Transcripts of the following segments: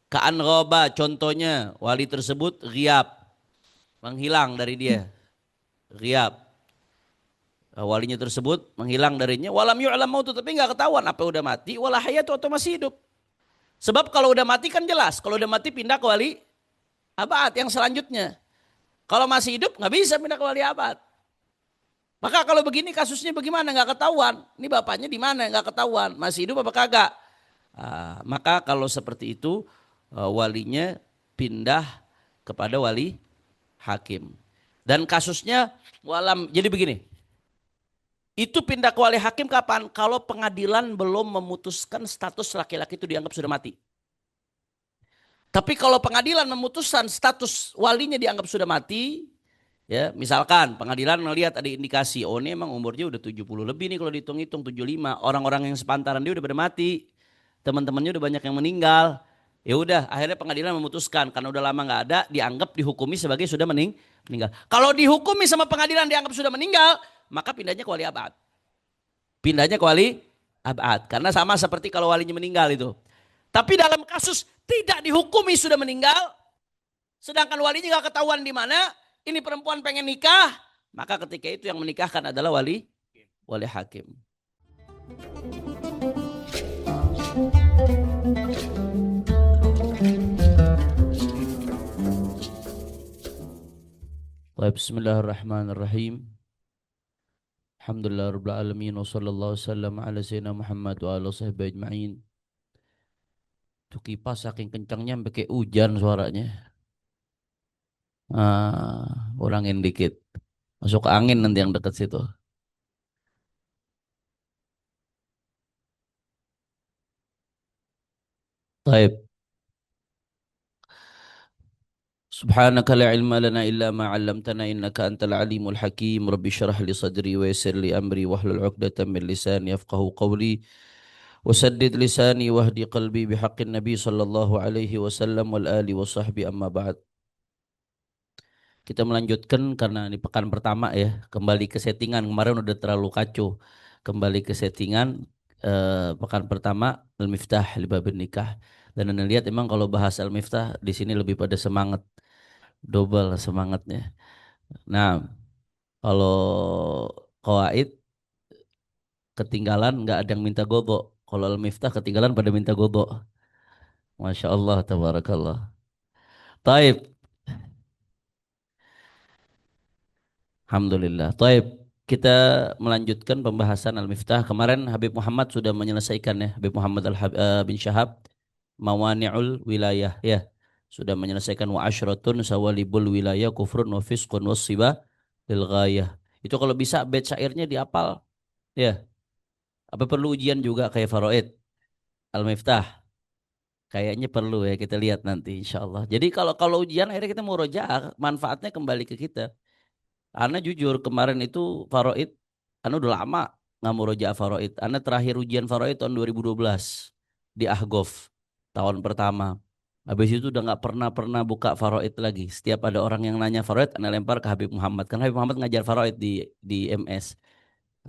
Ka'an roba contohnya wali tersebut ghiyab, menghilang dari dia. Ghiyab. Walinya tersebut menghilang darinya. Walam yu'lam mautu, tapi nggak ketahuan apa udah mati. Wala hayatu atau masih hidup. Sebab kalau udah mati kan jelas. Kalau udah mati pindah ke wali abad yang selanjutnya. Kalau masih hidup nggak bisa pindah ke wali abad. Maka kalau begini kasusnya bagaimana? Nggak ketahuan. Ini bapaknya di mana? Nggak ketahuan. Masih hidup apa kagak? Maka kalau seperti itu walinya pindah kepada wali hakim. Dan kasusnya walam. Jadi begini. Itu pindah ke wali hakim kapan? Kalau pengadilan belum memutuskan status laki-laki itu dianggap sudah mati. Tapi kalau pengadilan memutuskan status walinya dianggap sudah mati, ya misalkan pengadilan melihat ada indikasi, oh ini emang umurnya udah 70 lebih nih kalau dihitung-hitung 75, orang-orang yang sepantaran dia udah pada mati, teman-temannya udah banyak yang meninggal. Ya udah, akhirnya pengadilan memutuskan karena udah lama nggak ada, dianggap dihukumi sebagai sudah meninggal. Kalau dihukumi sama pengadilan dianggap sudah meninggal, maka pindahnya ke wali abad. Pindahnya ke wali abad. Karena sama seperti kalau walinya meninggal itu. Tapi dalam kasus tidak dihukumi sudah meninggal, sedangkan walinya nggak ketahuan di mana, ini perempuan pengen nikah, maka ketika itu yang menikahkan adalah wali hakim. Bismillahirrahmanirrahim. Alhamdulillah rabbil alamin wa sallallahu wasallam ala sayyidina Muhammad wa ala sahbihi ajma'in. Tuh kipas saking kencangnya sampai kayak hujan suaranya. Kurangin dikit. Masuk angin nanti yang dekat situ. Taib. Subhanaka la ilma lana illa ma 'allamtana innaka antal alimul hakim. Rabbi shrah li sadri wa yassir li amri wahlul 'uqdatam min lisani yafqahu qawli. Wasaddid lisani wahdi qalbi bihaqqin nabi sallallahu alaihi wasallam wal ali wa sahbi amma ba'd. Kita melanjutkan karena ini pekan pertama ya, kembali ke settingan. Kemarin udah terlalu kacau. Kembali ke settingan pekan pertama Al-Miftah li babin nikah. Dan Anda lihat emang kalau bahas Al-Miftah di sini lebih pada semangat, double semangatnya. Nah, kalau qawaid ketinggalan nggak ada yang minta gobo. Kalau Al-Miftah ketinggalan pada minta gobo. Masya Allah, tabarakallah. Taib, Alhamdulillah. Taib, kita melanjutkan pembahasan Al-Miftah. Kemarin Habib Muhammad sudah menyelesaikan ya, Habib Muhammad bin Syahab, Mawani'ul Wilayah ya. Sudah menyelesaikan wa asyratun sawalibul wilayah kufrun wa fisqun wa sibah lil ghayah. Itu kalau bisa bait syairnya dihafal ya. Apa perlu ujian juga kayak Faraid Al-Miftah? Kayaknya perlu ya, kita lihat nanti insya Allah. Jadi kalau kalau ujian akhirnya kita murojaah, manfaatnya kembali ke kita. Karena jujur kemarin itu Faraid, Anda udah lama nggak murojaah Faraid. Anda terakhir ujian Faraid tahun 2012 di Ahgof tahun pertama. Habis itu udah nggak pernah buka Faraid lagi. Setiap ada orang yang nanya Faraid, Anda lempar ke Habib Muhammad. Karena Habib Muhammad ngajar Faraid di MS.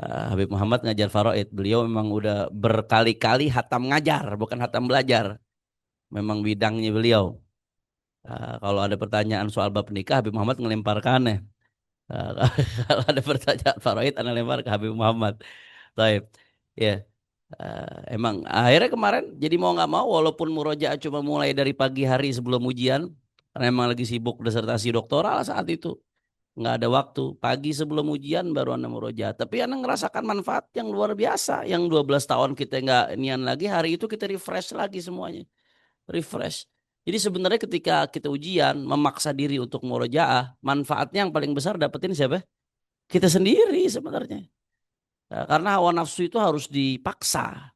Habib Muhammad ngajar Faraid. Beliau memang udah berkali-kali hatam ngajar, bukan hatam belajar. Memang bidangnya beliau. Kalau ada pertanyaan soal bab nikah, Habib Muhammad ngelemparkannya. Uh, kalau ada pertanyaan Faraid, anda lempar ke Habib Muhammad. Taib. Ya, emang akhirnya kemarin jadi mau nggak mau, walaupun murojaah cuma mulai dari pagi hari sebelum ujian, karena emang lagi sibuk disertasi doktoral saat itu, nggak ada waktu. Pagi sebelum ujian baru anda murojaah. Tapi anda ngerasakan manfaat yang luar biasa. Yang 12 tahun kita nggak nian lagi, hari itu kita refresh lagi semuanya. Refresh. Jadi sebenarnya ketika kita ujian memaksa diri untuk murojaah, manfaatnya yang paling besar dapetin siapa? Kita sendiri sebenarnya. Karena hawa nafsu itu harus dipaksa.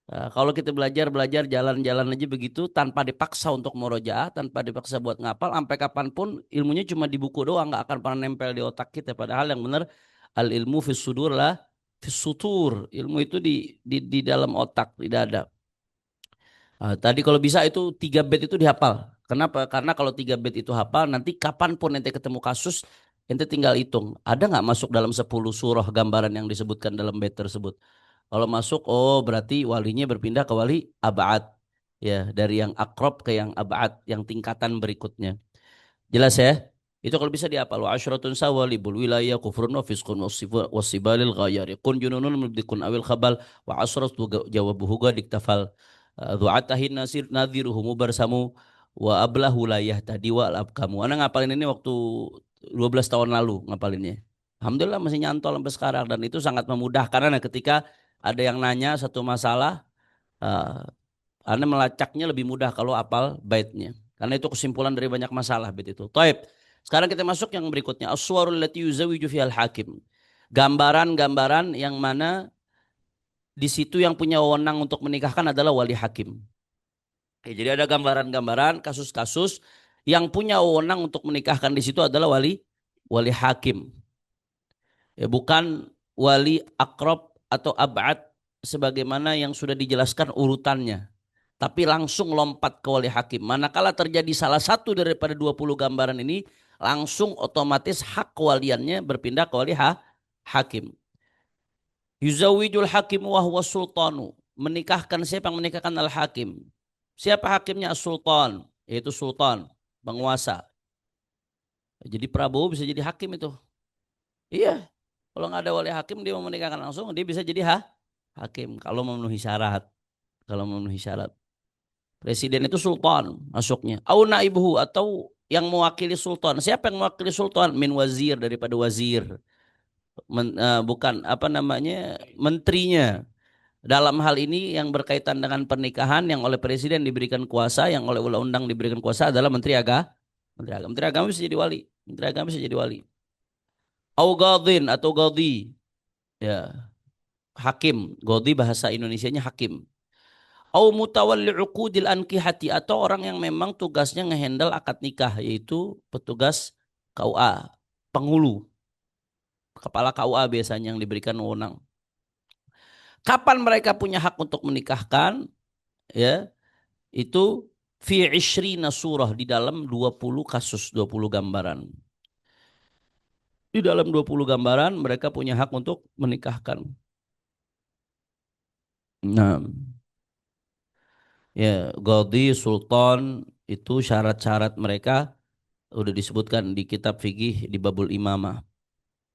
Kalau kita belajar jalan-jalan aja begitu tanpa dipaksa untuk murojaah, tanpa dipaksa buat ngapal, sampai kapanpun ilmunya cuma di buku doang, nggak akan pernah nempel di otak kita. Padahal yang benar al ilmu fis sudur lah, fis sutur. Ilmu itu di dalam otak, di dada. Tadi kalau bisa itu 3 bait itu dihafal. Kenapa? Karena kalau 3 bait itu hafal, nanti kapanpun ente ketemu kasus, ente tinggal hitung. Ada nggak masuk dalam 10 surah gambaran yang disebutkan dalam bait tersebut? Kalau masuk, oh berarti walinya berpindah ke wali abad. Ya, dari yang akrob ke yang abad, yang tingkatan berikutnya. Jelas ya? Itu kalau bisa dihafal. Wa asyratun sawalibul wilayah kufrun wa fisqun wasibalil ghayari. Kun jununun mubdikun awil khabal wa asratu jawabuhu diktafal. Du'atahin nasir nadhiruhu mubarsamu wa ablahu layah tadi wa kamu. Ana ngapalin ini waktu 12 tahun lalu ngapalinnya. Alhamdulillah masih nyantol sampai sekarang dan itu sangat memudahkan karena ketika ada yang nanya satu masalah, uh, Anda melacaknya lebih mudah kalau apal baitnya. Karena itu kesimpulan dari banyak masalah bait itu. Taib. Sekarang kita masuk yang berikutnya. As-suwarul lati yuzawiju fihal hakim. Gambaran-gambaran yang mana di situ yang punya wewenang untuk menikahkan adalah wali hakim. Oke, jadi ada gambaran-gambaran kasus-kasus yang punya wewenang untuk menikahkan di situ adalah wali hakim. Ya, bukan wali akrob atau abad sebagaimana yang sudah dijelaskan urutannya. Tapi langsung lompat ke wali hakim. Manakala terjadi salah satu daripada 20 gambaran ini, langsung otomatis hak kewaliannya berpindah ke hakim. Yuzawijul hakim wa huwa sultanu. Menikahkan siapa yang menikahkan al-hakim? Siapa hakimnya? As-sultan, yaitu sultan, penguasa. Jadi Prabowo bisa jadi hakim itu. Iya, kalau nggak ada wali hakim dia mau menikahkan langsung, dia bisa jadi hakim kalau memenuhi syarat. Kalau memenuhi syarat. Presiden itu sultan masuknya. Au naibuhu atau yang mewakili sultan. Siapa yang mewakili sultan? Min wazir daripada wazir. Bukan apa namanya menterinya. Dalam hal ini yang berkaitan dengan pernikahan yang oleh presiden diberikan kuasa, yang oleh undang-undang diberikan kuasa adalah menteri agama. Menteri agama bisa jadi wali. Menteri agama bisa jadi wali. Au gadin atau gadi. Ya, hakim. Gadi bahasa Indonesianya hakim. Au mutawalli uqudil ankihati atau orang yang memang tugasnya ngehandle akad nikah yaitu petugas KUA, penghulu, kepala KUA biasanya yang diberikan wewenang. Kapan mereka punya hak untuk menikahkan? Ya, itu fi ishrina surah di dalam 20 kasus, 20 gambaran. Di dalam 20 gambaran mereka punya hak untuk menikahkan. Nah, ya, Qadhi, Sultan itu syarat-syarat mereka udah disebutkan di kitab fikih di babul imamah.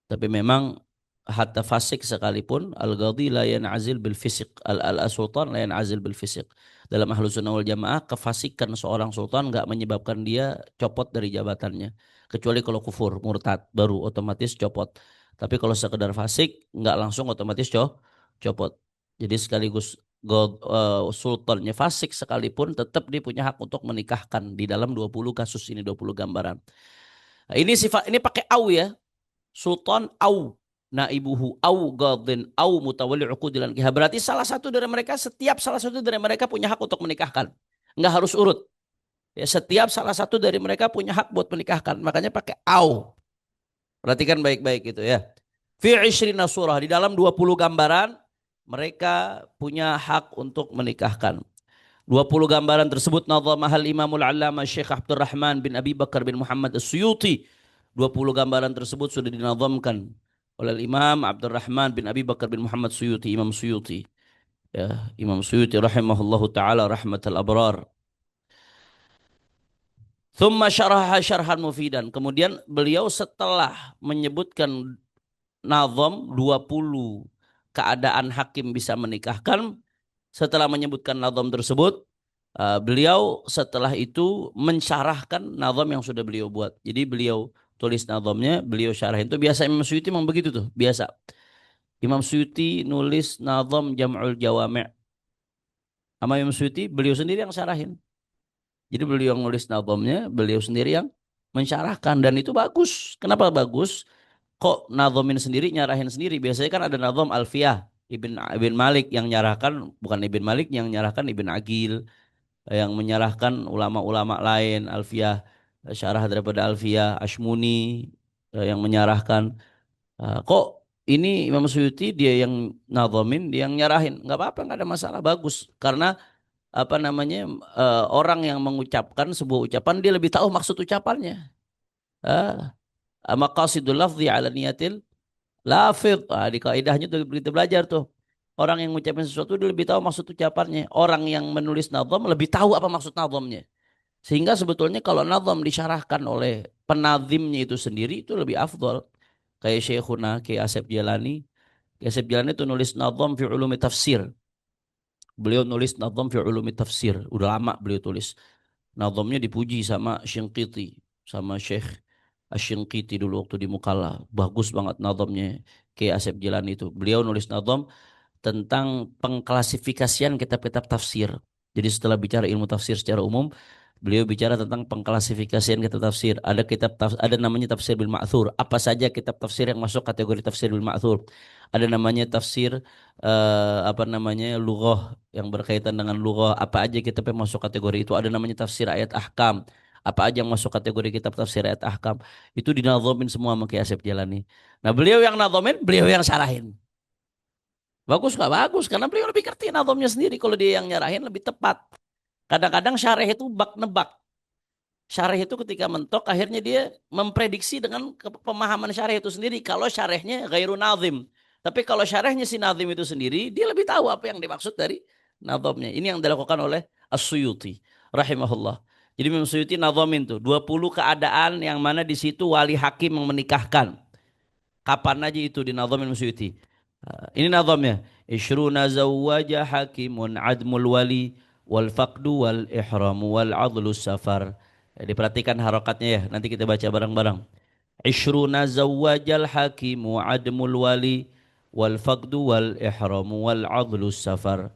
Tapi memang hatta fasik sekalipun al-qadhi la yan'azil bil fisik al-sultan la yan'azil bil fisik. Dalam ahlus sunnah wal jamaah kefasikan seorang sultan nggak menyebabkan dia copot dari jabatannya. Kecuali kalau kufur, murtad, baru otomatis copot. Tapi kalau sekedar fasik nggak langsung otomatis copot. Jadi sekaligus sultannya fasik sekalipun tetap dia punya hak untuk menikahkan di dalam 20 kasus ini 20 gambaran. Nah, ini sifat ini pakai au ya. Sultan au naibuhu au gadin au mutawalli uqudil nikah. Berarti salah satu dari mereka setiap salah satu dari mereka punya hak untuk menikahkan. Enggak harus urut. Ya, setiap salah satu dari mereka punya hak buat menikahkan. Makanya pakai au. Perhatikan baik-baik gitu ya. Fi ishrina surah di dalam 20 gambaran mereka punya hak untuk menikahkan. 20 gambaran tersebut nazamahal Imamul Allama Syekh Abdurrahman bin Abi Bakar bin Muhammad As-Suyuti. 20 gambaran tersebut sudah dinazamkan oleh Imam Abdurrahman bin Abi Bakar bin Muhammad Suyuti, Imam Suyuti. Ya, Imam Suyuti rahimahullahu taala rahmatal abrar. Thumma syaraha syarhan mufidan. Kemudian beliau setelah menyebutkan nazam 20 keadaan hakim bisa menikahkan, setelah menyebutkan nazam tersebut, beliau setelah itu mensyarahkan nazam yang sudah beliau buat. Jadi beliau tulis nazamnya, beliau syarahin. Itu biasa Imam Suyuti memang begitu tuh, biasa. Imam Suyuti nulis nazam Jam'ul Jawami'. Sama Imam Suyuti beliau sendiri yang syarahin. Jadi beliau yang nulis nazamnya, beliau sendiri yang mensyarahkan dan itu bagus. Kenapa bagus? Kok nazamin sendiri, nyarahin sendiri? Biasanya kan ada nazam Alfiyah. Ibn Malik yang nyarahkan, bukan Ibn Malik yang nyarahkan Ibn Agil, yang menyerahkan ulama-ulama lain, Alfiyah, syarah daripada Alfiyah, Ashmuni yang menyarahkan. Kok ini Imam Suyuti dia yang nazamin, dia yang nyarahin? Nggak apa-apa, nggak ada masalah, bagus. Karena apa namanya orang yang mengucapkan sebuah ucapan dia lebih tahu maksud ucapannya. Maqasidul lafzi ala niyatil lafidh. Di kaidahnya tuh kita belajar tuh. Orang yang mengucapkan sesuatu dia lebih tahu maksud ucapannya. Orang yang menulis nazam lebih tahu apa maksud nazamnya. Sehingga sebetulnya kalau nazam disyarahkan oleh penazimnya itu sendiri itu lebih afdol. Kayak Syekhuna Ki Asep Jalani. Ki Asep Jalani itu nulis nazam fi ulumi tafsir. Beliau nulis nazam fi ulumi tafsir. Udah lama beliau tulis. Nazamnya dipuji sama Syinqiti, sama Syekh Asy-Syinqiti dulu waktu di Mukalla. Bagus banget nazamnya Ki Asep Jalani itu. Beliau nulis nazam tentang pengklasifikasian kitab-kitab tafsir. Jadi setelah bicara ilmu tafsir secara umum, beliau bicara tentang pengklasifikasian kitab tafsir. Ada ada namanya tafsir bil ma'thur. Apa saja kitab tafsir yang masuk kategori tafsir bil ma'thur? Ada namanya tafsir apa namanya lughah yang berkaitan dengan lughah. Apa aja kitab yang masuk kategori itu? Ada namanya tafsir ayat ahkam. Apa aja yang masuk kategori kitab tafsir ayat ahkam? Itu dinazomin semua sama Ki Asep Jalani. Nah, beliau yang nazomin, beliau yang syarahin. Bagus nggak? Bagus, karena beliau lebih ngerti nazamnya sendiri. Kalau dia yang nyarahin lebih tepat. Kadang-kadang syarih itu bak nebak. Syarih itu ketika mentok, akhirnya dia memprediksi dengan pemahaman syarih itu sendiri. Kalau syarihnya ghairu nazim. Tapi kalau syarihnya si nazim itu sendiri, dia lebih tahu apa yang dimaksud dari nazamnya. Ini yang dilakukan oleh As-Suyuti rahimahullah. Jadi Imam Suyuti nazamin tuh 20 keadaan yang mana di situ wali hakim yang menikahkan. Kapan aja itu di nazam Imam Suyuti. Ini nazamnya. Ishruna zawwaja hakimun admul wali wal faqdu wal ihramu wal adlu safar. Ya, diperhatikan harokatnya ya. Nanti kita baca bareng-bareng. Ishruna zawwajal hakimu admul wali wal faqdu wal ihramu wal adlu safar.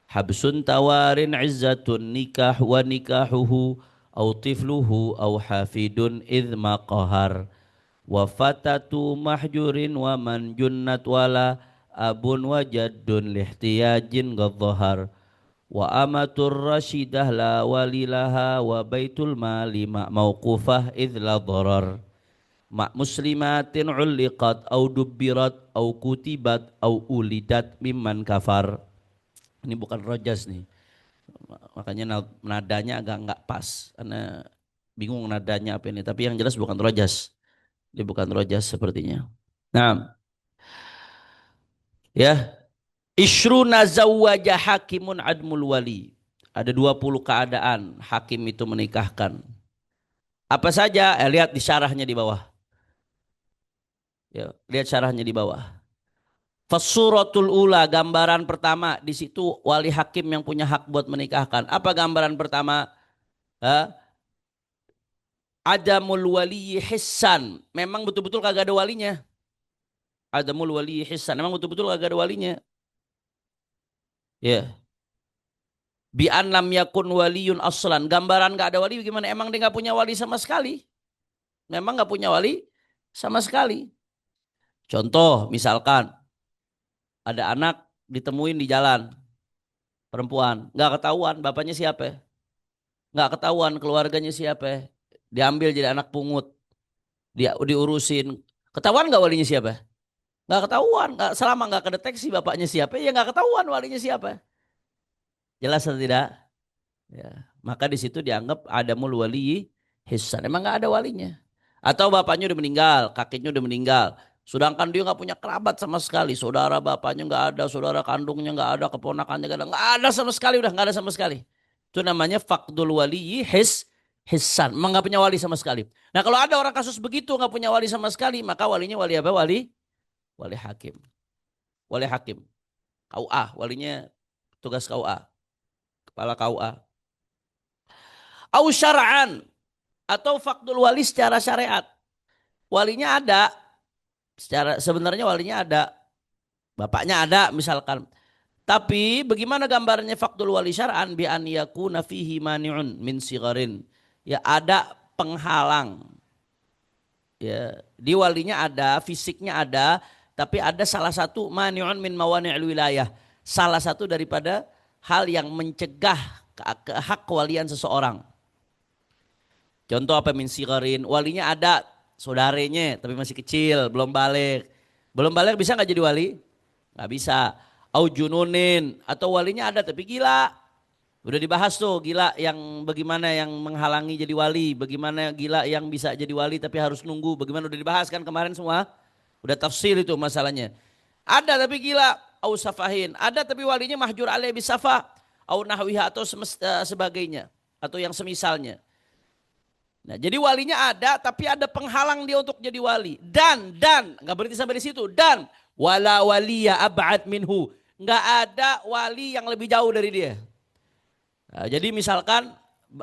Habsun tawarin izzatun nikah wa nikahuhu au tifluhu au hafidun idma qahar wa fatatu mahjurin wa man junnat wala abun wa jaddun lihtiyajin ghadhahar wa amatur rasyidah la walilaha wa baitul mali ma mauqufah idh la dharar ma muslimatin ulliqat au dubbirat au kutibat au ulidat mimman kafar. Ini bukan rojas nih, makanya nadanya agak nggak pas karena bingung nadanya apa ini, tapi yang jelas bukan rojas. Dia bukan rojas sepertinya. Nah, ya, isruna zawwaja hakimun admul wali. Ada 20 keadaan hakim itu menikahkan. Apa saja? Lihat di syarahnya di bawah. Ya, lihat syarahnya di bawah. Fasuratul ula, gambaran pertama di situ wali hakim yang punya hak buat menikahkan. Apa gambaran pertama? Ha? Adamul wali hissan. Memang betul-betul kagak ada walinya. Adamul wali hissan. Memang betul-betul kagak ada walinya. Ya. Bi an lam yakun waliyun aslan. Gambaran gak ada wali gimana? Emang dia gak punya wali sama sekali. Memang gak punya wali sama sekali. Contoh misalkan ada anak ditemuin di jalan. Perempuan. Gak ketahuan bapaknya siapa. Gak ketahuan keluarganya siapa. Diambil jadi anak pungut. Dia diurusin. Ketahuan gak walinya siapa? Gak ketahuan. Selama gak kedeteksi bapaknya siapa. Ya gak ketahuan walinya siapa. Jelas atau tidak? Ya, maka di situ dianggap ada mul wali hisan. Emang nggak ada walinya. Atau bapaknya udah meninggal, kakeknya udah meninggal. Sedangkan dia nggak punya kerabat sama sekali. Saudara bapaknya nggak ada, saudara kandungnya nggak ada, keponakannya nggak ada sama sekali. Udah nggak ada sama sekali. Itu namanya fakdul wali hisan. Emang nggak punya wali sama sekali. Nah kalau ada orang kasus begitu nggak punya wali sama sekali, maka walinya wali apa? Wali hakim. Wali hakim. KUA, walinya tugas KUA, kepala KUA. Au syara'an, atau fakdul wali secara syariat. Walinya ada, sebenarnya walinya ada, bapaknya ada misalkan. Tapi bagaimana gambarnya fakdul wali syar'an bi an yakuna fihi mani'un min sigarin. Ya ada penghalang. Ya, di walinya ada, fisiknya ada, tapi ada salah satu mani'un min mawani'il wilayah. Salah satu daripada hal yang mencegah ke hak kewalian seseorang. Contoh apa min sigarin, walinya ada saudaranya tapi masih kecil, belum balik. Belum balik bisa nggak jadi wali? Nggak bisa. Au jununin, atau walinya ada tapi gila. Udah dibahas tuh gila yang bagaimana yang menghalangi jadi wali, bagaimana gila yang bisa jadi wali tapi harus nunggu, bagaimana udah dibahas kan kemarin semua. Udah tafsir itu masalahnya. Ada tapi gila. au safahin. Ada tapi walinya mahjur alaih bisafa au nahwiha atau sebagainya atau yang semisalnya. Nah, jadi walinya ada tapi ada penghalang dia untuk jadi wali. Dan nggak berhenti sampai di situ. Dan wala waliya ab'ad minhu. Nggak ada wali yang lebih jauh dari dia. Nah, jadi misalkan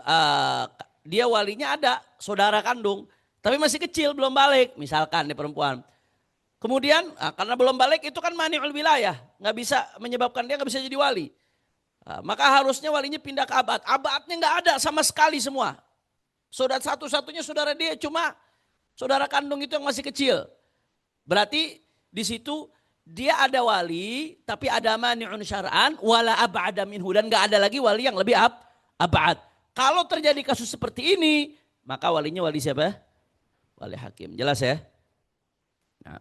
uh, dia walinya ada saudara kandung tapi masih kecil belum balik misalkan nih perempuan. Kemudian karena belum balik itu kan mani'ul wilayah, nggak bisa menyebabkan dia nggak bisa jadi wali. Maka harusnya walinya pindah ke abad. Abadnya nggak ada sama sekali semua. Saudara satu-satunya saudara dia cuma saudara kandung itu yang masih kecil. Berarti di situ dia ada wali tapi ada mani'un syar'an wala ab'ada minhu dan nggak ada lagi wali yang lebih abad. Kalau terjadi kasus seperti ini, maka walinya wali siapa? Wali hakim. Jelas ya? Nah,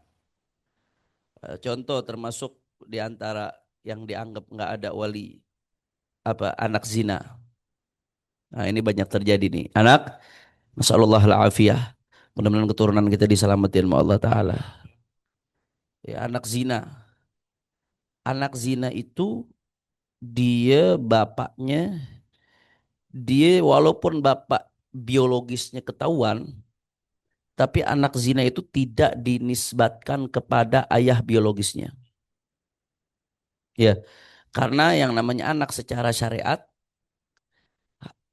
contoh termasuk di antara yang dianggap nggak ada wali apa anak zina. Nah, ini banyak terjadi nih. Anak, masallallahu alafiyah. Mudah-mudahan keturunan kita diselamatin sama Allah Ta'ala. Ya, anak zina. Anak zina itu dia bapaknya, dia walaupun bapak biologisnya ketahuan, tapi anak zina itu tidak dinisbatkan kepada ayah biologisnya. Ya, karena yang namanya anak secara syariat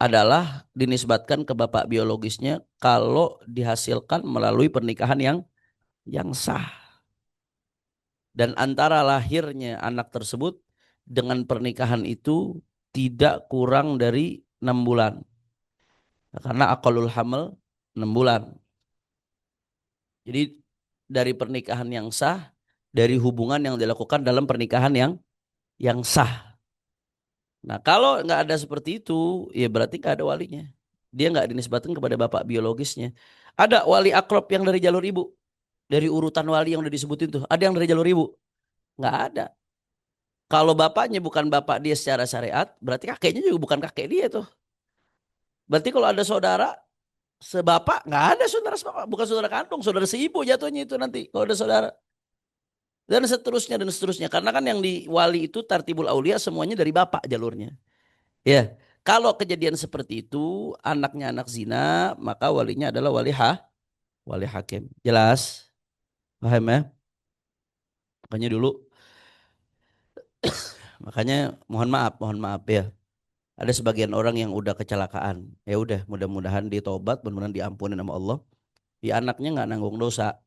adalah dinisbatkan ke bapak biologisnya kalau dihasilkan melalui pernikahan yang sah. Dan antara lahirnya anak tersebut dengan pernikahan itu tidak kurang dari 6 bulan. Karena aqallul hamil 6 bulan. Jadi dari pernikahan yang sah, dari hubungan yang dilakukan dalam pernikahan yang sah. Nah kalau nggak ada seperti itu, ya berarti nggak ada walinya. Dia nggak dinisbatkan kepada bapak biologisnya. Ada wali akrob yang dari jalur ibu. Dari urutan wali yang udah disebutin tuh. Ada yang dari jalur ibu. Nggak ada. Kalau bapaknya bukan bapak dia secara syariat, berarti kakeknya juga bukan kakek dia tuh. Berarti kalau ada saudara sebapak, nggak ada saudara sebapak. Bukan saudara kandung, saudara seibu jatuhnya itu nanti. Kalau ada saudara. Dan seterusnya dan seterusnya. Karena kan yang di wali itu tartibul aulia semuanya dari bapak jalurnya. Ya, kalau kejadian seperti itu anaknya anak zina, maka walinya adalah wali hakim. Jelas? Paham ya? Makanya dulu, makanya mohon maaf ya. Ada sebagian orang yang udah kecelakaan. Ya udah, mudah-mudahan ditobat, mudah-mudahan diampuni sama Allah. Ya anaknya nggak nanggung dosa.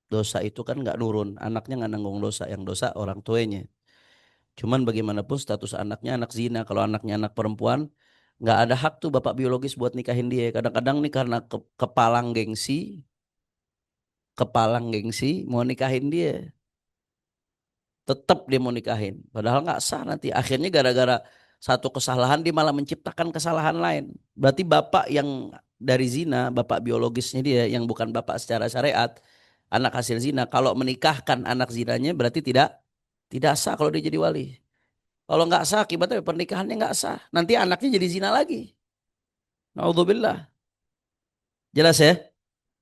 Dosa itu kan nggak nurun. Anaknya nggak nanggung dosa. Yang dosa orang tuanya. Cuman bagaimanapun status anaknya anak zina. Kalau anaknya anak perempuan, nggak ada hak tuh bapak biologis buat nikahin dia. Kadang-kadang nih karena kepalang gengsi mau nikahin dia. Tetap dia mau nikahin. Padahal nggak sah nanti. Akhirnya gara-gara satu kesalahan dia malah menciptakan kesalahan lain. Berarti bapak yang dari zina, bapak biologisnya dia yang bukan bapak secara syariat, anak hasil zina, kalau menikahkan anak zinanya berarti tidak sah kalau dia jadi wali. Kalau nggak sah akibatnya pernikahannya nggak sah. Nanti anaknya jadi zina lagi. Naudzubillah. Jelas ya?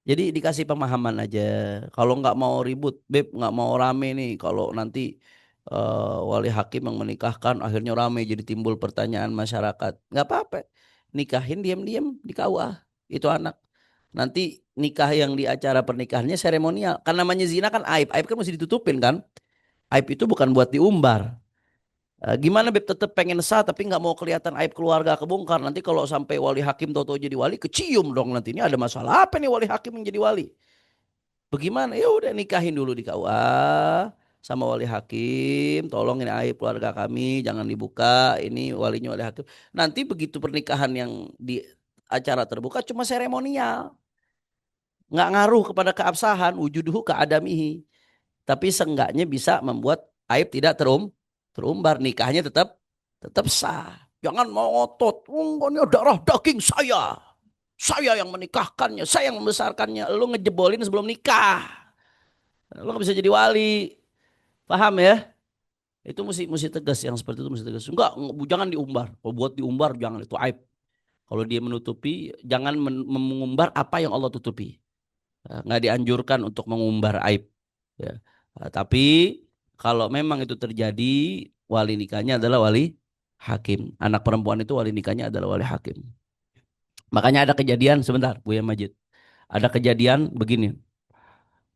Jadi dikasih pemahaman aja. Kalau nggak mau ribut, beb nggak mau rame nih. Kalau nanti wali hakim yang menikahkan akhirnya rame jadi timbul pertanyaan masyarakat. Nggak apa-apa. Nikahin diam-diam di KUA. Itu anak. Nanti nikah yang di acara pernikahannya seremonial. Kan namanya zina kan aib. Aib kan mesti ditutupin kan. Aib itu bukan buat diumbar. Gimana Beb tetap pengen sah tapi nggak mau kelihatan aib keluarga kebongkar. Nanti kalau sampai wali hakim tahu-tahu jadi wali kecium dong nanti ini ada masalah apa nih wali hakim yang jadi wali. Bagaimana? Ya udah nikahin dulu di KUA sama wali hakim. Tolong ini aib keluarga kami jangan dibuka. Ini walinya wali hakim. Nanti begitu pernikahan yang di acara terbuka cuma seremonial. Nggak ngaruh kepada keabsahan. Wujuduhu keadamihi. Tapi seenggaknya bisa membuat aib tidak terumbar. Nikahnya tetap sah. Jangan mau otot. Oh, ini darah daging saya. Saya yang menikahkannya, saya yang membesarkannya. Lu ngejebolin sebelum nikah. Lu gak bisa jadi wali. Paham ya? Itu mesti tegas yang seperti itu mesti tegas. Jangan diumbar. Kalau buat diumbar jangan itu aib. Kalau dia menutupi, jangan mengumbar apa yang Allah tutupi. Nggak dianjurkan untuk mengumbar aib. Ya. Tapi Kalau memang itu terjadi, wali nikahnya adalah wali hakim. Anak perempuan itu wali nikahnya adalah wali hakim. Makanya ada kejadian sebentar, Buya Majid. Ada kejadian begini.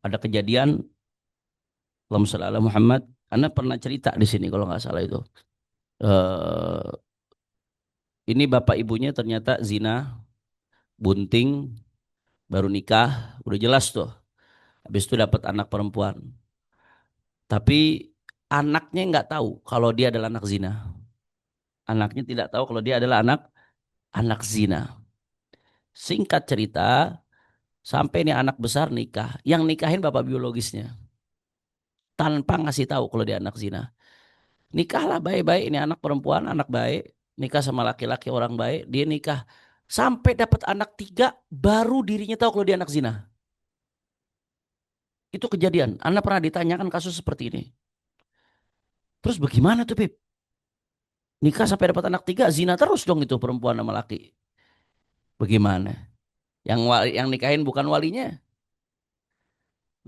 Ada kejadian Allahumma shalli ala Muhammad. Anda pernah cerita di sini kalau nggak salah itu. Eh, ini bapak ibunya ternyata zina, bunting, baru nikah, udah jelas tuh. Habis itu dapat anak perempuan. Tapi anaknya nggak tahu kalau dia adalah anak zina. Anaknya tidak tahu kalau dia adalah anak anak zina. Singkat cerita, sampai ini anak besar nikah. Yang nikahin bapak biologisnya. Tanpa ngasih tahu kalau dia anak zina. Nikahlah baik-baik, ini anak perempuan, anak baik. Nikah sama laki-laki orang baik. Dia nikah. Sampai dapat anak tiga, baru dirinya tahu kalau dia anak zina. Itu kejadian. Anda pernah ditanyakan kasus seperti ini. Terus bagaimana tuh, Pip? Nikah sampai dapat anak tiga, zina terus dong itu perempuan sama laki. Bagaimana? Yang nikahin bukan walinya.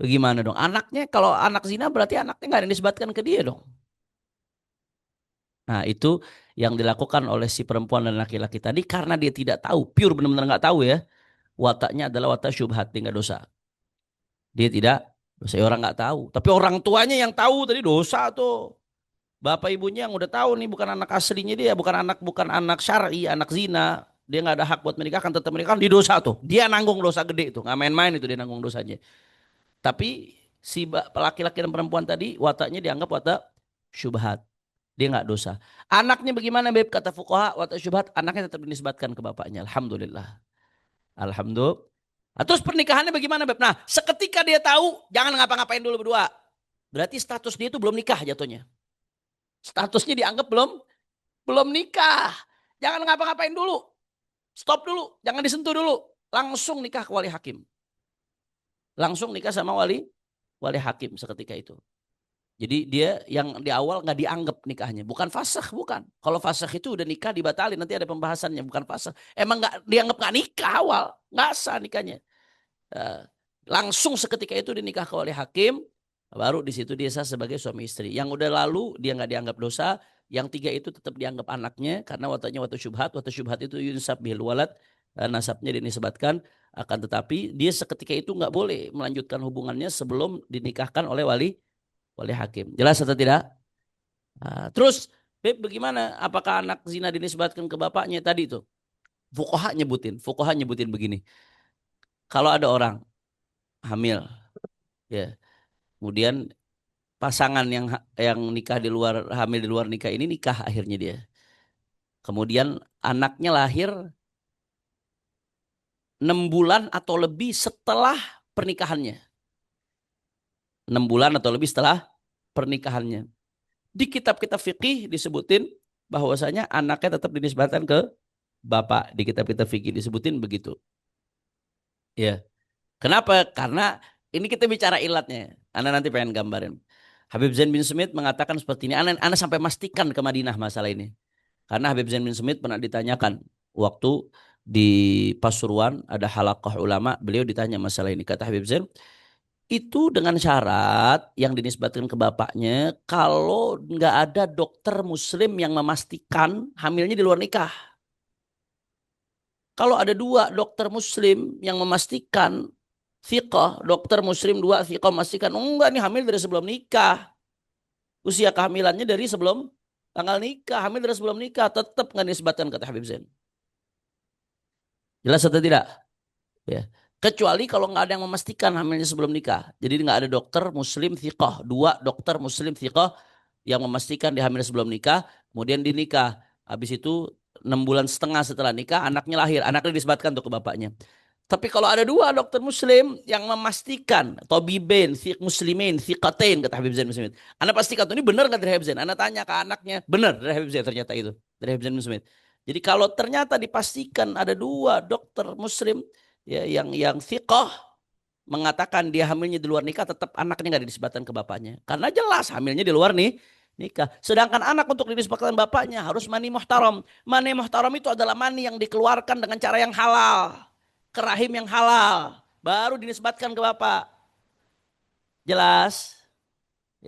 Bagaimana dong? Anaknya, kalau anak zina berarti anaknya nggak ada yang disebutkan ke dia dong. Nah, itu yang dilakukan oleh si perempuan dan laki-laki tadi karena dia tidak tahu, pure benar-benar nggak tahu ya. Wataknya adalah watak syubhat, dia nggak dosa. Dia tidak dosa, orang nggak tahu. Tapi orang tuanya yang tahu tadi dosa tuh. Bapak ibunya yang udah tahu nih bukan anak aslinya dia, bukan anak syar'i, anak zina. Dia nggak ada hak buat menikahkan, tetap menikahkan di dosa tuh. Dia nanggung dosa gede tuh, nggak main-main itu dia nanggung dosanya. Tapi si laki-laki dan perempuan tadi wataknya dianggap watak syubhat. Dia nggak dosa. Anaknya bagaimana, Beb? Kata fuqaha, watak syubhat, anaknya tetap dinisbatkan ke bapaknya. Alhamdulillah. Alhamdulillah. Nah, terus pernikahannya bagaimana, Beb? Nah, seketika dia tahu, jangan ngapa-ngapain dulu berdua. Berarti status dia itu belum nikah jatuhnya. Statusnya dianggap belum belum nikah. Jangan ngapa-ngapain dulu. Stop dulu, jangan disentuh dulu. Langsung nikah ke wali hakim. Langsung nikah sama wali wali hakim seketika itu. Jadi dia yang di awal nggak dianggap nikahnya, bukan fasakh, bukan. Kalau fasakh itu udah nikah dibatalin, nanti ada pembahasannya, bukan fasakh. Emang nggak dianggap nggak nikah awal, nggak sah nikahnya. Eh, Langsung seketika itu dinikah oleh hakim, baru di situ dia sah sebagai suami istri. Yang udah lalu dia nggak dianggap dosa, yang tiga itu tetap dianggap anaknya karena wataknya watak syubhat itu yunsab bil walad, nasabnya dinisbatkan, akan tetapi dia seketika itu nggak boleh melanjutkan hubungannya sebelum dinikahkan oleh wali wali hakim. Jelas atau tidak? Terus Beb, bagaimana? Apakah anak zina dinisbatkan ke bapaknya tadi itu? Fuqaha nyebutin begini. Kalau ada orang hamil, ya, kemudian pasangan yang nikah di luar, hamil di luar nikah ini nikah akhirnya dia. Kemudian anaknya lahir 6 bulan atau lebih setelah pernikahannya. 6 bulan atau lebih setelah pernikahannya. Di kitab-kitab fikih disebutin bahwasanya anaknya tetap dinisbatkan ke bapak. Di kitab-kitab fikih disebutin begitu. Ya. Kenapa? Karena ini kita bicara ilatnya. Anda nanti pengen gambarin. Habib Zain bin Sumit mengatakan seperti ini. Anda sampai mastikan ke Madinah masalah ini. Karena Habib Zain bin Sumit pernah ditanyakan waktu di Pasuruan ada halaqah ulama, beliau ditanya masalah ini. Kata Habib Zain, itu dengan syarat yang dinisbatkan ke bapaknya kalau nggak ada dokter muslim yang memastikan hamilnya di luar nikah. Kalau ada dua dokter muslim yang memastikan thiqah, dokter muslim dua thiqah memastikan, oh enggak nih hamil dari sebelum nikah. Usia kehamilannya dari sebelum tanggal nikah, hamil dari sebelum nikah, tetap nggak disebutkan kata Habib Zain. Jelas atau tidak? Ya. Kecuali kalau nggak ada yang memastikan hamilnya sebelum nikah. Jadi nggak ada dokter muslim thiqah, dua dokter muslim thiqah yang memastikan dia hamil sebelum nikah, kemudian dinikah. Habis itu 6 bulan setengah setelah nikah, anaknya lahir. Anaknya disebutkan tuh ke bapaknya. Tapi kalau ada dua dokter muslim yang memastikan, tobiben, muslimin, thiqatain, kata Habib Zain Muslim. Anda pastikan tuh ini benar nggak dari Habib Zain? Anda tanya ke anaknya, benar dari Habib Zain ternyata itu. Dari Habib Zain Muslim. Jadi kalau ternyata dipastikan ada dua dokter muslim ya, yang thiqah mengatakan dia hamilnya di luar nikah, tetap anaknya nggak disebutkan ke bapaknya. Karena jelas hamilnya di luar nih nikah. Sedangkan anak untuk dinisbatkan bapaknya harus mani muhtaram. Mani muhtaram itu adalah mani yang dikeluarkan dengan cara yang halal. Ke rahim yang halal. Baru dinisbatkan ke bapak. Jelas?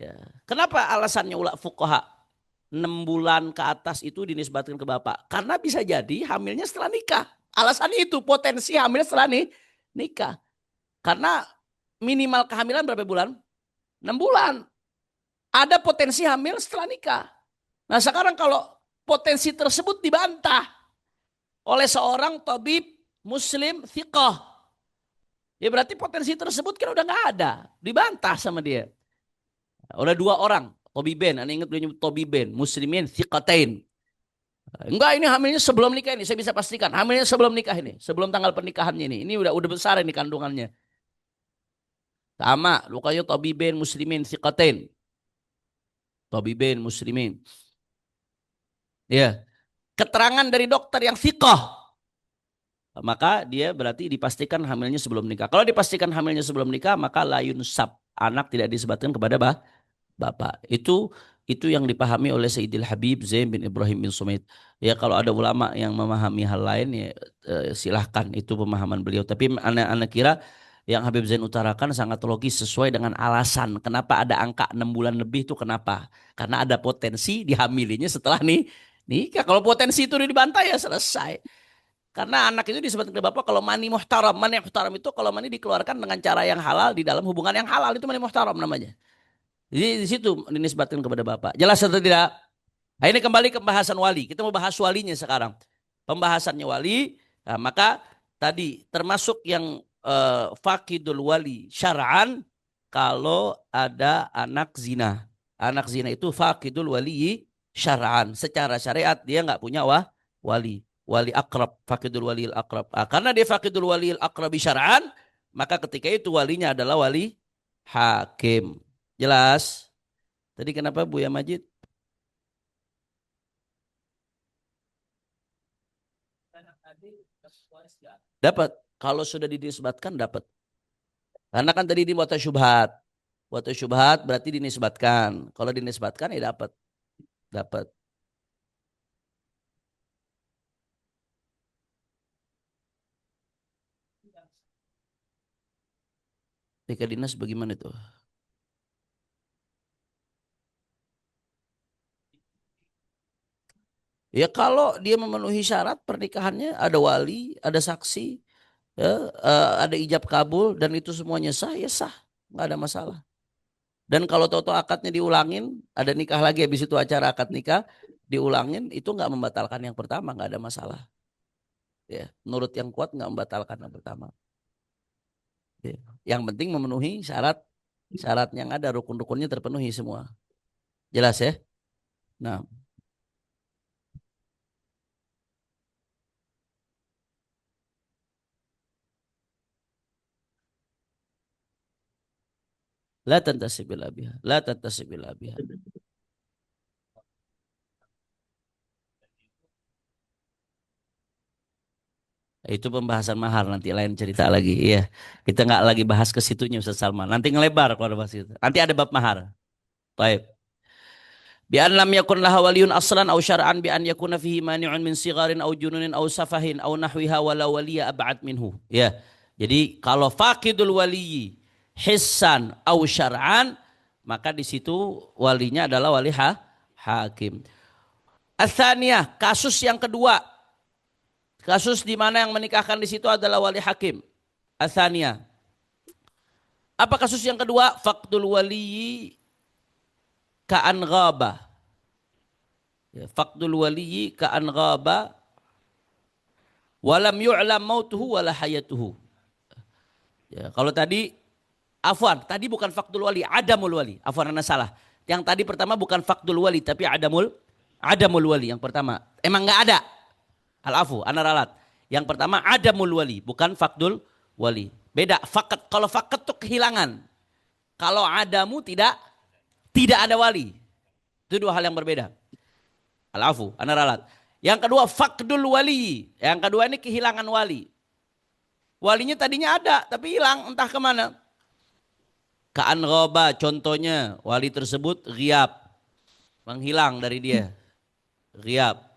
Ya. Kenapa alasannya ulama fuqaha 6 bulan ke atas itu dinisbatkan ke bapak? Karena bisa jadi hamilnya setelah nikah. Alasannya itu potensi hamil setelah nikah. Karena minimal kehamilan berapa bulan? 6 bulan. Ada potensi hamil setelah nikah. Nah sekarang kalau potensi tersebut dibantah oleh seorang tabib muslim thiqah, ya berarti potensi tersebut kan udah nggak ada. Dibantah sama dia. Oleh 2 orang. Tobiben, anda ingat dia nyebut tobiben, muslimin thiqatain. Enggak, ini hamilnya sebelum nikah ini, saya bisa pastikan. Hamilnya sebelum nikah ini, sebelum tanggal pernikahannya ini. Ini udah besar ini kandungannya. Sama, lukanya tobiben muslimin thiqatain. Tobiben muslimin. Ya, keterangan dari dokter yang thiqah, maka dia berarti dipastikan hamilnya sebelum nikah. Kalau dipastikan hamilnya sebelum nikah, maka layun sab, anak tidak disebutkan kepada bapak. Itu yang dipahami oleh Sayyidil Habib Zain bin Ibrahim bin Sumait. Ya kalau ada ulama yang memahami hal lain ya silahkan, itu pemahaman beliau. Tapi anak kira yang Habib Zain utarakan sangat logis sesuai dengan alasan kenapa ada angka 6 bulan lebih itu kenapa? Karena ada potensi dihamilinya setelah nikah. Kalau potensi itu dibantah ya selesai. Karena anak itu disebutkan ke bapak kalau mani muhtaram. Mani muhtaram itu kalau mani dikeluarkan dengan cara yang halal di dalam hubungan yang halal, itu mani muhtaram namanya. Jadi di situ dinisbatkan kepada bapak. Jelas atau tidak? Nah, ini kembali ke pembahasan wali. Kita mau bahas walinya sekarang. Pembahasannya wali. Nah, maka tadi termasuk yang fakidul wali syar'an kalau ada anak zina. Anak zina itu fakidul wali syar'an. Secara syariat dia nggak punya wali. Wali akrab. Fakidul wali akrab. Nah, karena dia fakidul wali akrab syar'an, maka ketika itu walinya adalah wali hakim. Jelas? Tadi kenapa Buya Majid? Dapat. Kalau sudah dinisbatkan dapat. Karena kan tadi di wata syubhat. Wata syubhat berarti dinisbatkan. Kalau dinisbatkan ya dapat. Dapat. TK dinas bagaimana tuh? Ya kalau dia memenuhi syarat pernikahannya, ada wali, ada saksi, ya, ada ijab kabul dan itu semuanya sah, ya sah, nggak ada masalah. Dan kalau tahu-tahu akadnya diulangin, ada nikah lagi habis itu acara akad nikah diulangin, itu nggak membatalkan yang pertama, nggak ada masalah. Ya, menurut yang kuat nggak membatalkan yang pertama. Ya. Yang penting memenuhi syarat yang ada, rukun-rukunnya terpenuhi semua. Jelas ya? Nah, la tantasibil biha, la tantasibil biha. Itu pembahasan mahar nanti lain cerita lagi. Iya, kita nggak lagi bahas ke situnya Ustaz Salman. Nanti ngelebar kalau bahas itu. Nanti ada bab mahar. Baik. Bi an lam yakun laha waliyun aslan aw syar'an bi an yakuna fihi mani'un min sigharin aw jununin aw safahin aw nahwiha wala waliya ab'ad minhu. Ya. Jadi kalau faqidul waliyi hissan aw syar'an, maka di situ walinya adalah wali hakim. Atsaniyah, kasus yang kedua. Kasus di mana yang menikahkan di situ adalah wali hakim. Atsaniyah. Apa kasus yang kedua? Faqdul waliyi ka'an ghaba. Ya, faqdul waliyi ka'an ghaba walam yu'lam mautuhu wala hayatuhu. Ya, kalau tadi afwan, tadi bukan faqdul wali, adamul wali. Afwan, ana salah. Yang tadi pertama bukan faqdul wali tapi adamul wali yang pertama. Emang enggak ada. Al-afu, ana ralat. Yang pertama adamul wali, bukan faqdul wali. Beda. Faqat, kalau faqat itu kehilangan. Kalau adamu tidak ada wali. Itu dua hal yang berbeda. Al-afu, ana ralat. Yang kedua faqdul wali. Yang kedua ini kehilangan wali. Walinya tadinya ada tapi hilang entah kemana. Ka'an ghoba, contohnya wali tersebut ghiyab, menghilang dari dia. Ghiyab.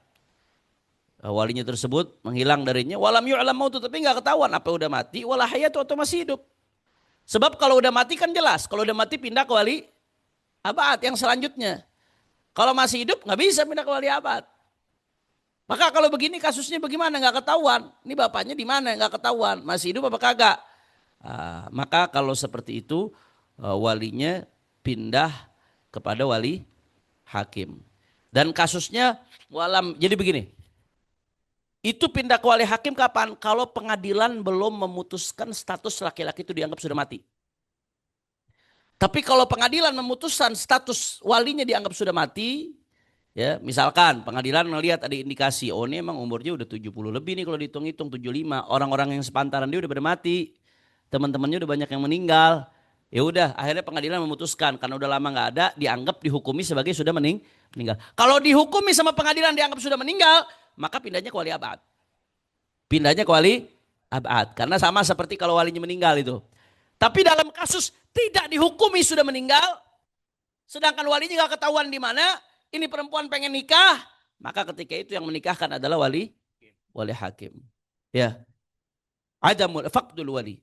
Walinya tersebut menghilang darinya. Walam yu'lam mautu, tapi nggak ketahuan apa udah mati, wala hayatu atau masih hidup. Sebab kalau udah mati kan jelas, kalau udah mati pindah ke abad yang selanjutnya. Kalau masih hidup nggak bisa pindah ke wali abad. Maka kalau begini kasusnya bagaimana? Nggak ketahuan. Ini bapaknya di mana? Nggak ketahuan. Masih hidup apa kagak? Maka kalau seperti itu walinya pindah kepada wali hakim. Dan kasusnya walam. Jadi begini. Itu pindah ke wali hakim kapan? Kalau pengadilan belum memutuskan status laki-laki itu dianggap sudah mati. Tapi kalau pengadilan memutuskan status walinya dianggap sudah mati, ya, misalkan pengadilan melihat ada indikasi, oh ini emang umurnya udah 70 lebih nih kalau dihitung-hitung 75, orang-orang yang sepantaran dia udah pada mati. Teman-temannya udah banyak yang meninggal. Ya udah, akhirnya pengadilan memutuskan karena udah lama nggak ada, dianggap dihukumi sebagai sudah meninggal. Kalau dihukumi sama pengadilan dianggap sudah meninggal, maka pindahnya ke wali abad. Pindahnya ke wali abad karena sama seperti kalau walinya meninggal itu. Tapi dalam kasus tidak dihukumi sudah meninggal, sedangkan walinya nggak ketahuan di mana, ini perempuan pengen nikah, maka ketika itu yang menikahkan adalah wali hakim. Ya, adamul faqdul wali.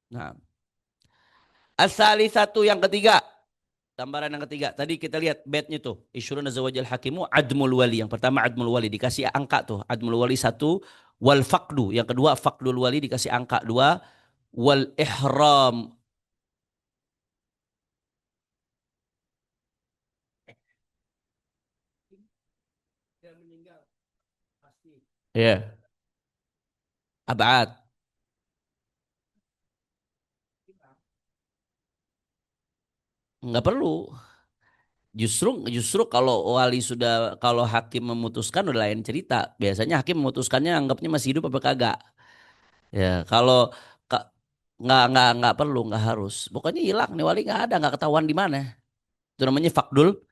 Nah, as-salisatu yang ketiga, gambaran yang ketiga. Tadi kita lihat bednya tuh, isyuruna zawajal hakimu admul wali. Yang pertama admul wali dikasih angka tuh, admul wali 1, wal faqdu. Yang kedua faqdul wali dikasih angka 2, wal ihram. Ya, abad. Nggak perlu. Justru justru kalau wali sudah kalau hakim memutuskan udah lain cerita. Biasanya hakim memutuskannya anggapnya masih hidup apa kagak. Ya kalau nggak perlu nggak harus. Pokoknya hilang nih wali nggak ada nggak ketahuan di mana. Itu namanya fakdul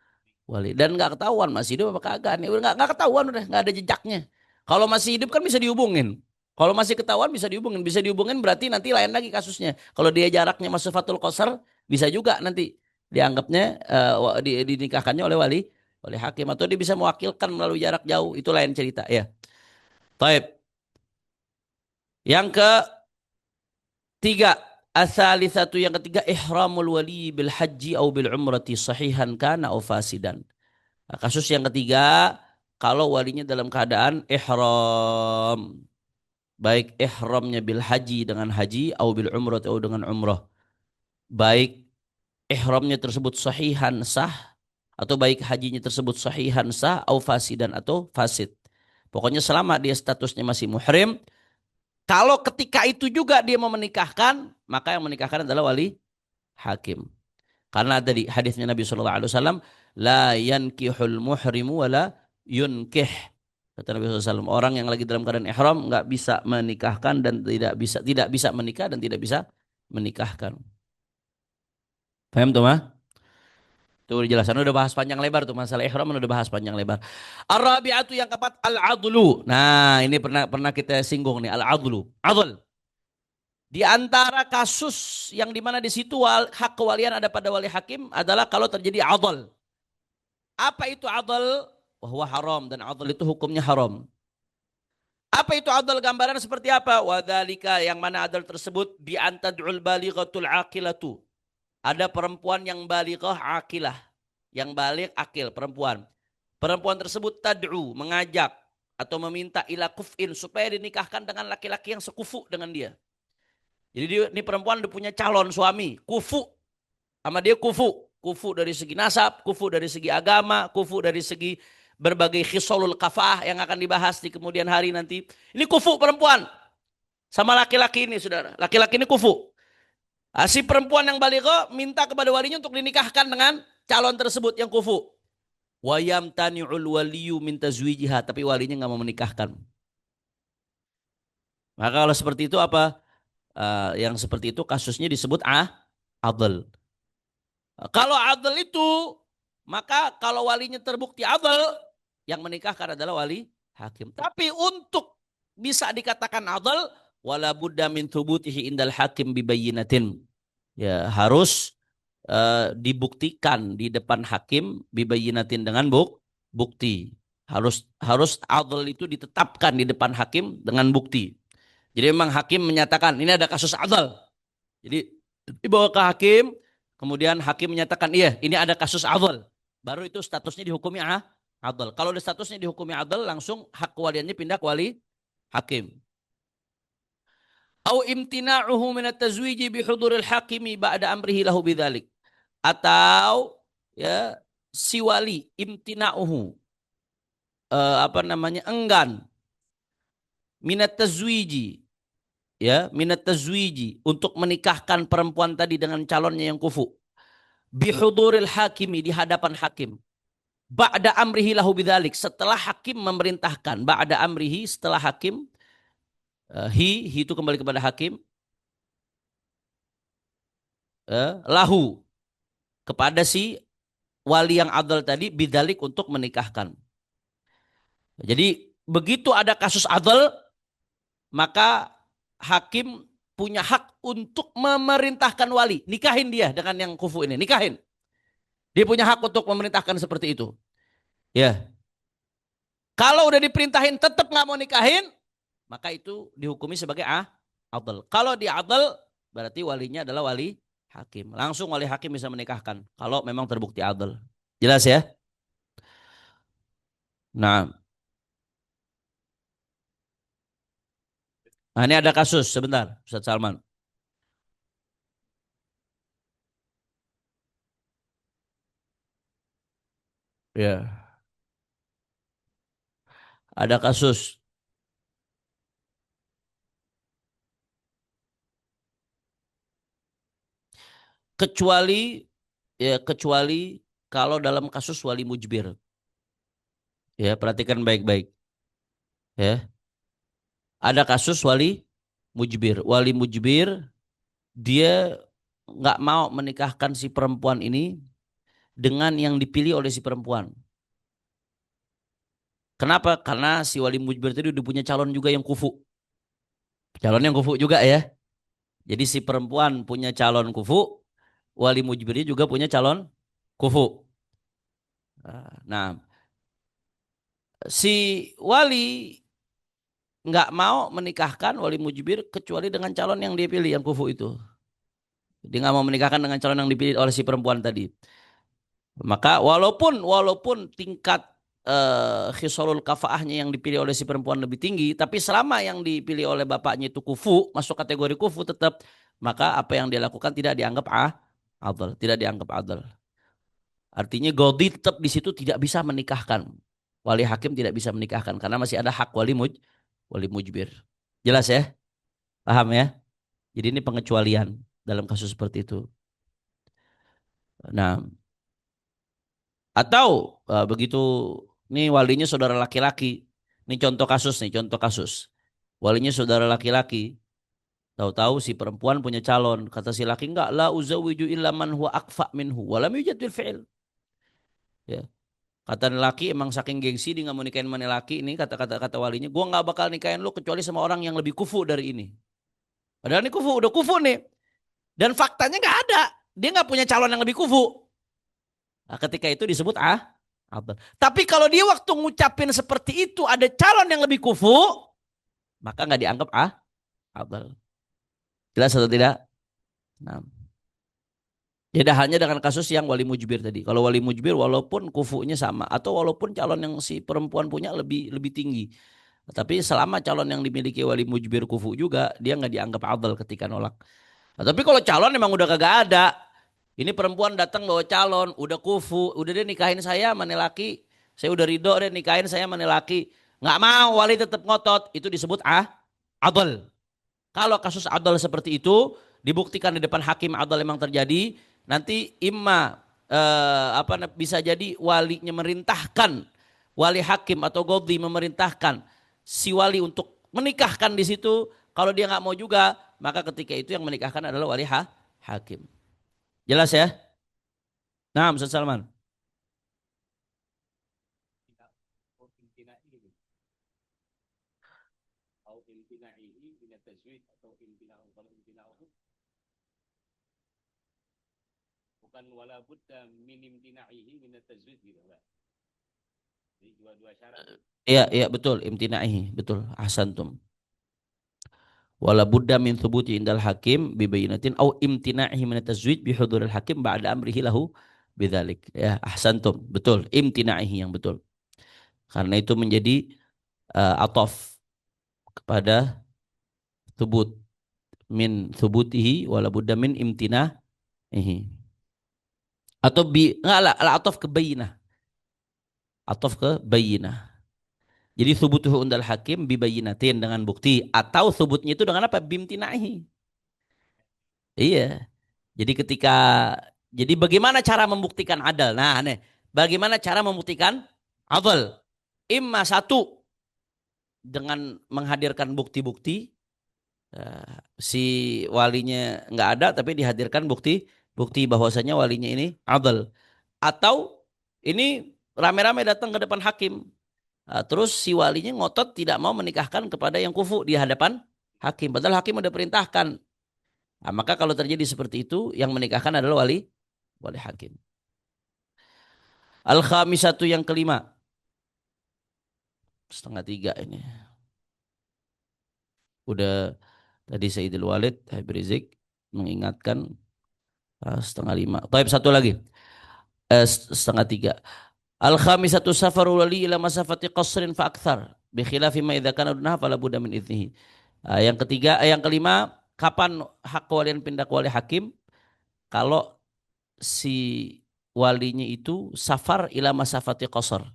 wali dan nggak ketahuan masih hidup apa kagak nih. Udah nggak ketahuan udah nggak ada jejaknya. Kalau masih hidup kan bisa dihubungin. Kalau masih ketahuan bisa dihubungin berarti nanti lain lagi kasusnya. Kalau dia jaraknya masuk fatul qasar bisa juga nanti dianggapnya dinikahkannya oleh wali hakim atau dia bisa mewakilkan melalui jarak jauh itu lain cerita ya. Taib. Yang ketiga, asali satu yang ketiga ihramul wali bil haji au bil umrati sahihan kana au fasidan. Nah, kasus yang ketiga kalau walinya dalam keadaan ihram baik ihramnya bil haji dengan haji au bil umrah atau dengan umrah baik ihramnya tersebut sahihan sah atau baik hajinya tersebut sahihan sah au fasidan atau fasid. Pokoknya selama dia statusnya masih muhrim, kalau ketika itu juga dia mau menikahkan, maka yang menikahkan adalah wali hakim. Karena tadi hadisnya Nabi Shallallahu Alaihi Wasallam, la yankihul muhrimu wala yunkih. Kata Nabi SAW, orang yang lagi dalam keadaan ihram nggak bisa menikahkan dan tidak bisa menikah dan tidak bisa menikahkan. Paham tuh mah? Tuh dijelasan udah bahas panjang lebar tuh masalah ihram udah bahas panjang lebar. Ar-rabi'atu yang keempat al-adlu. Nah, ini pernah pernah kita singgung nih al-adlu. Adl. Di antara kasus yang dimana di situ hak kewalian ada pada wali hakim adalah kalau terjadi adl. Apa itu adl? Bahwa haram dan adl itu hukumnya haram. Apa itu adl gambaran seperti apa? Wadzalika yang mana adl tersebut bi antad'ul balighatul aqilatu. Ada perempuan yang balighah aqilah, yang balik akil perempuan. Perempuan tersebut tad'u mengajak atau meminta ila kuf'in supaya dinikahkan dengan laki-laki yang sekufu dengan dia. Jadi dia, ini perempuan udah punya calon suami, kufu sama dia kufu. Kufu dari segi nasab, kufu dari segi agama, kufu dari segi berbagai khisolul kafah yang akan dibahas di kemudian hari nanti. Ini kufu perempuan sama laki-laki ini saudara. Laki-laki ini kufu. Si perempuan yang baligha minta kepada walinya untuk dinikahkan dengan calon tersebut yang kufu. Wayam tani'ul waliyu min tazwijiha, tapi walinya nggak mau menikahkan. Maka kalau seperti itu apa? Yang seperti itu kasusnya disebut adl. Kalau adl itu, maka kalau walinya terbukti adl, yang menikahkan adalah wali hakim. Tapi untuk bisa dikatakan adl, wala budda min thubutihi indal hakim bibayinatin. Ya, harus dibuktikan di depan hakim bibayinatin dengan bukti. Harus adl itu ditetapkan di depan hakim dengan bukti. Jadi memang hakim menyatakan ini ada kasus adl. Jadi dibawa ke hakim, kemudian hakim menyatakan iya ini ada kasus adl, baru itu statusnya dihukumi adl. Kalau statusnya dihukumi adl, langsung hak kewaliannya pindah ke wali hakim. Au imtina'uhu min at-tazwiji bi huduril hakimi ba'da amrihi lahu bidzalik. Atau ya si wali imtina'uhu apa namanya enggan minat tazwiji, ya minat tazwiji untuk menikahkan perempuan tadi dengan calonnya yang kufu bihuduril hakimi, di hadapan hakim, ba'da amrihi lahu bidzalik, setelah hakim memerintahkan, ba'da amrihi, setelah hakim, hi itu kembali kepada hakim, lahu kepada si wali yang adil tadi, bidzalik untuk menikahkan. Jadi begitu ada kasus adil, maka hakim punya hak untuk memerintahkan wali, nikahin dia dengan yang kufu ini, nikahin. Dia punya hak untuk memerintahkan seperti itu. Ya, kalau udah diperintahin tetap nggak mau nikahin, maka itu dihukumi sebagai adl. Kalau di adl, berarti walinya adalah wali hakim. Langsung wali hakim bisa menikahkan kalau memang terbukti adl. Jelas ya? Nah, ini ada kasus sebentar, Ustaz Salman. Ya, ada kasus. Kecuali kecuali kalau dalam kasus wali mujbir. Ya, perhatikan baik-baik. Ya, ada kasus wali mujbir. Wali mujbir dia nggak mau menikahkan si perempuan ini dengan yang dipilih oleh si perempuan. Kenapa? Karena si wali mujbir tadi udah punya calon juga yang kufu. Calon yang kufu juga ya. Jadi si perempuan punya calon kufu, wali mujbirnya juga punya calon kufu. Nah, si wali nggak mau menikahkan wali mujbir kecuali dengan calon yang dia pilih yang kufu itu. Dia nggak mau menikahkan dengan calon yang dipilih oleh si perempuan tadi. Maka walaupun tingkat khisalul kafaahnya yang dipilih oleh si perempuan lebih tinggi, tapi selama yang dipilih oleh bapaknya itu kufu, masuk kategori kufu tetap, maka apa yang dia lakukan tidak dianggap adil, tidak dianggap adil. Artinya Godi tetap di situ tidak bisa menikahkan. Wali hakim tidak bisa menikahkan karena masih ada hak wali mujbir. Jelas ya? Paham ya? Jadi ini pengecualian dalam kasus seperti itu. Nah, atau begitu ini walinya saudara laki-laki. Ini contoh kasus nih, contoh kasus. Walinya saudara laki-laki. Tahu-tahu si perempuan punya calon. Kata si laki enggak, la uzawiju illa man huwa akfa minhu. Walam yujad bil fi'il. Ya. Kata laki emang saking gengsi dia nggak mau nikahin mana laki ini, kata walinya, gua nggak bakal nikahin lu kecuali sama orang yang lebih kufu dari ini. Padahal ini kufu, udah kufu nih. Dan faktanya nggak ada. Dia nggak punya calon yang lebih kufu. Nah, ketika itu disebut adil. Tapi kalau dia waktu ngucapin seperti itu ada calon yang lebih kufu, maka nggak dianggap adil. Jelas atau tidak? Nah, beda halnya dengan kasus yang wali mujbir tadi. Kalau wali mujbir walaupun kufunya sama atau walaupun calon yang si perempuan punya lebih lebih tinggi, tapi selama calon yang dimiliki wali mujbir kufu juga, dia nggak dianggap adil ketika nolak. Nah, tapi kalau calon emang udah kagak ada, ini perempuan datang bawa calon, udah kufu, udah deh nikahin saya mana laki, saya udah ridho deh nikahin saya mana laki, nggak mau wali tetap ngotot, itu disebut adil. Kalau kasus adil seperti itu dibuktikan di depan hakim adil memang terjadi, nanti bisa jadi walinya merintahkan, wali hakim atau godli memerintahkan si wali untuk menikahkan di situ. Kalau dia nggak mau juga, maka ketika itu yang menikahkan adalah wali hakim. Jelas ya? Nah, Ustaz Salman. Bukan wala budda min imtina'ihi min at-tazwid gitu enggak. Jadi dua-dua syarat. Iya, iya betul, imtina'ihi, betul. Ahsantum. wala budda min thubuti indal hakim bi bayyinatin au imtina'ihi min at-tazwij bi huduril hakim ba'da amrihi lahu bidzalik. Ya, ahsantum. Betul, imtina'ihi yang betul. Karena itu menjadi atof kepada thubut, min thubutihi wala budda min imtina'ihi. Atau enggak lah, atof ke bayyinah. Atof ke bayyinah. Jadi thubutuhu undal hakim bibayinatin dengan bukti, atau thubutnya itu dengan apa? Bimtinahi. Iya. Jadi jadi bagaimana cara membuktikan adal? Nah, nih, bagaimana cara membuktikan adal? Imma satu, dengan menghadirkan bukti-bukti, si walinya nggak ada tapi dihadirkan bukti bukti bahwasanya walinya ini adal. Atau ini rame-rame datang ke depan hakim. Terus si walinya ngotot tidak mau menikahkan kepada yang kufu di hadapan hakim. Padahal hakim udah perintahkan. Nah, maka kalau terjadi seperti itu, yang menikahkan adalah wali wali hakim. Al-khamisatu yang kelima. Setengah tiga ini. Udah tadi Sayyidul Walid, Habib Rizik mengingatkan setengah lima. Taib satu lagi. Setengah tiga. Al-khamisatu safarul wali ila masafati qasrin fa akthar. Bikhilafi ma idza kana dunaha fala budda min idnihi. Yang ketiga, yang kelima, kapan hak kewalian pindah ke wali hakim? Kalau si walinya itu safar ila masafati qasar,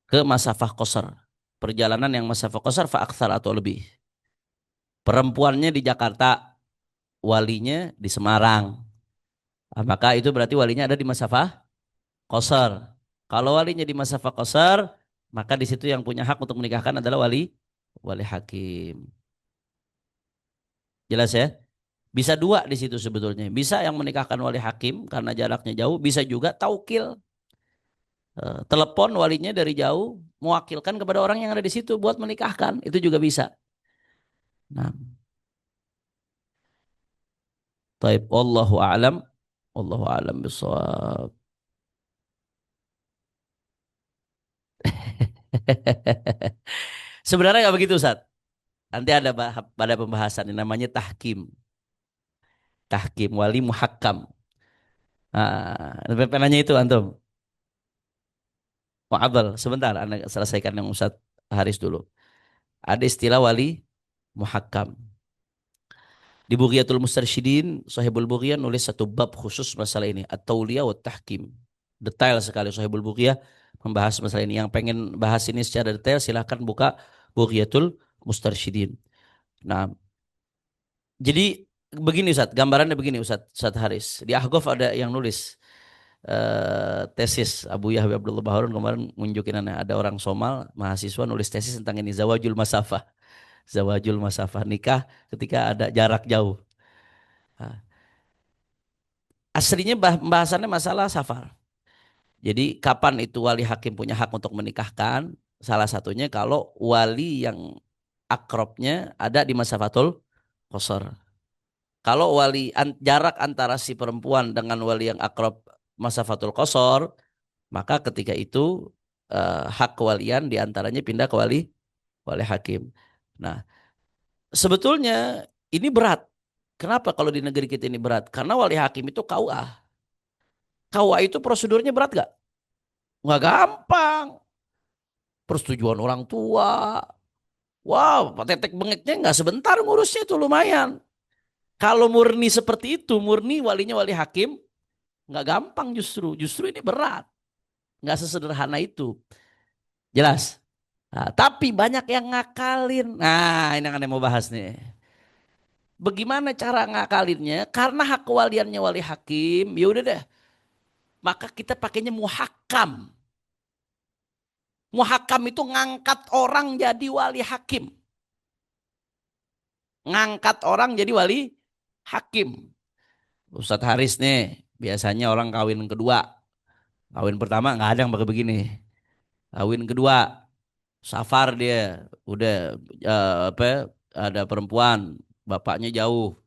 ke masafah qasar, perjalanan yang masafah qasar fa akthar atau lebih. Perempuannya di Jakarta, walinya di Semarang. Maka itu berarti walinya ada di masafah qasar. Kalau walinya di masafah qasar, maka di situ yang punya hak untuk menikahkan adalah wali wali hakim. Jelas ya? Bisa dua di situ sebetulnya. Bisa yang menikahkan wali hakim karena jaraknya jauh, bisa juga taukil. Telepon walinya dari jauh, mewakilkan kepada orang yang ada di situ buat menikahkan. Itu juga bisa. Nah, taib wallahu a'lam. Wallahu a'lam bissawab. Sebenarnya nggak begitu, Ustaz. Nanti pada pembahasan yang namanya tahkim. Tahkim wali muhakkam. Penanya itu antum. Mu'adhal, sebentar Anda selesaikan yang Ustaz Haris dulu. Ada istilah wali muhakkam. Di Bughiyatul Mustarsyidin, Sahibul Bughiyah nulis satu bab khusus masalah ini, At-Tauliyah wa Tahkim. Detail sekali Sahibul Bughiyah membahas masalah ini. Yang pengen bahas ini secara detail silahkan buka Bughiyatul Mustarsyidin. Nah, jadi begini Ustaz, gambarannya begini Ustaz Haris. Di Ahqaf ada yang nulis tesis Abu Yahya Abdullah Baharun kemarin nunjukin ada orang Somal mahasiswa nulis tesis tentang ini Zawajul Masafah. Zawajul Masafah, nikah ketika ada jarak jauh. Nah, aslinya pembahasannya masalah safar. Jadi kapan itu wali hakim punya hak untuk menikahkan? Salah satunya kalau wali yang akrabnya ada di masafatul qasar. Kalau jarak antara si perempuan dengan wali yang akrab masafatul qasar, maka ketika itu hak kewalian diantaranya pindah ke wali wali hakim. Nah, sebetulnya ini berat. Kenapa kalau di negeri kita ini berat? Karena wali hakim itu KUA. KUA itu prosedurnya berat gak? Nggak gampang. Persetujuan orang tua. Wow, tetek bengeknya nggak sebentar ngurusnya itu lumayan. Kalau murni seperti itu, murni walinya wali hakim, nggak gampang justru. Justru ini berat. Nggak sesederhana itu. Jelas? Nah, tapi banyak yang ngakalin. Nah, ini yang anda mau bahas nih. Bagaimana cara ngakalinnya? Karena hak kewaliannya wali hakim, ya udah deh. Maka kita pakainya muhakam. Muhakam itu ngangkat orang jadi wali hakim. Ngangkat orang jadi wali hakim. Ustadz Haris nih, biasanya orang kawin kedua. Kawin pertama nggak ada yang pakai begini. Kawin kedua, safar dia. Udah apa ada perempuan, bapaknya jauh.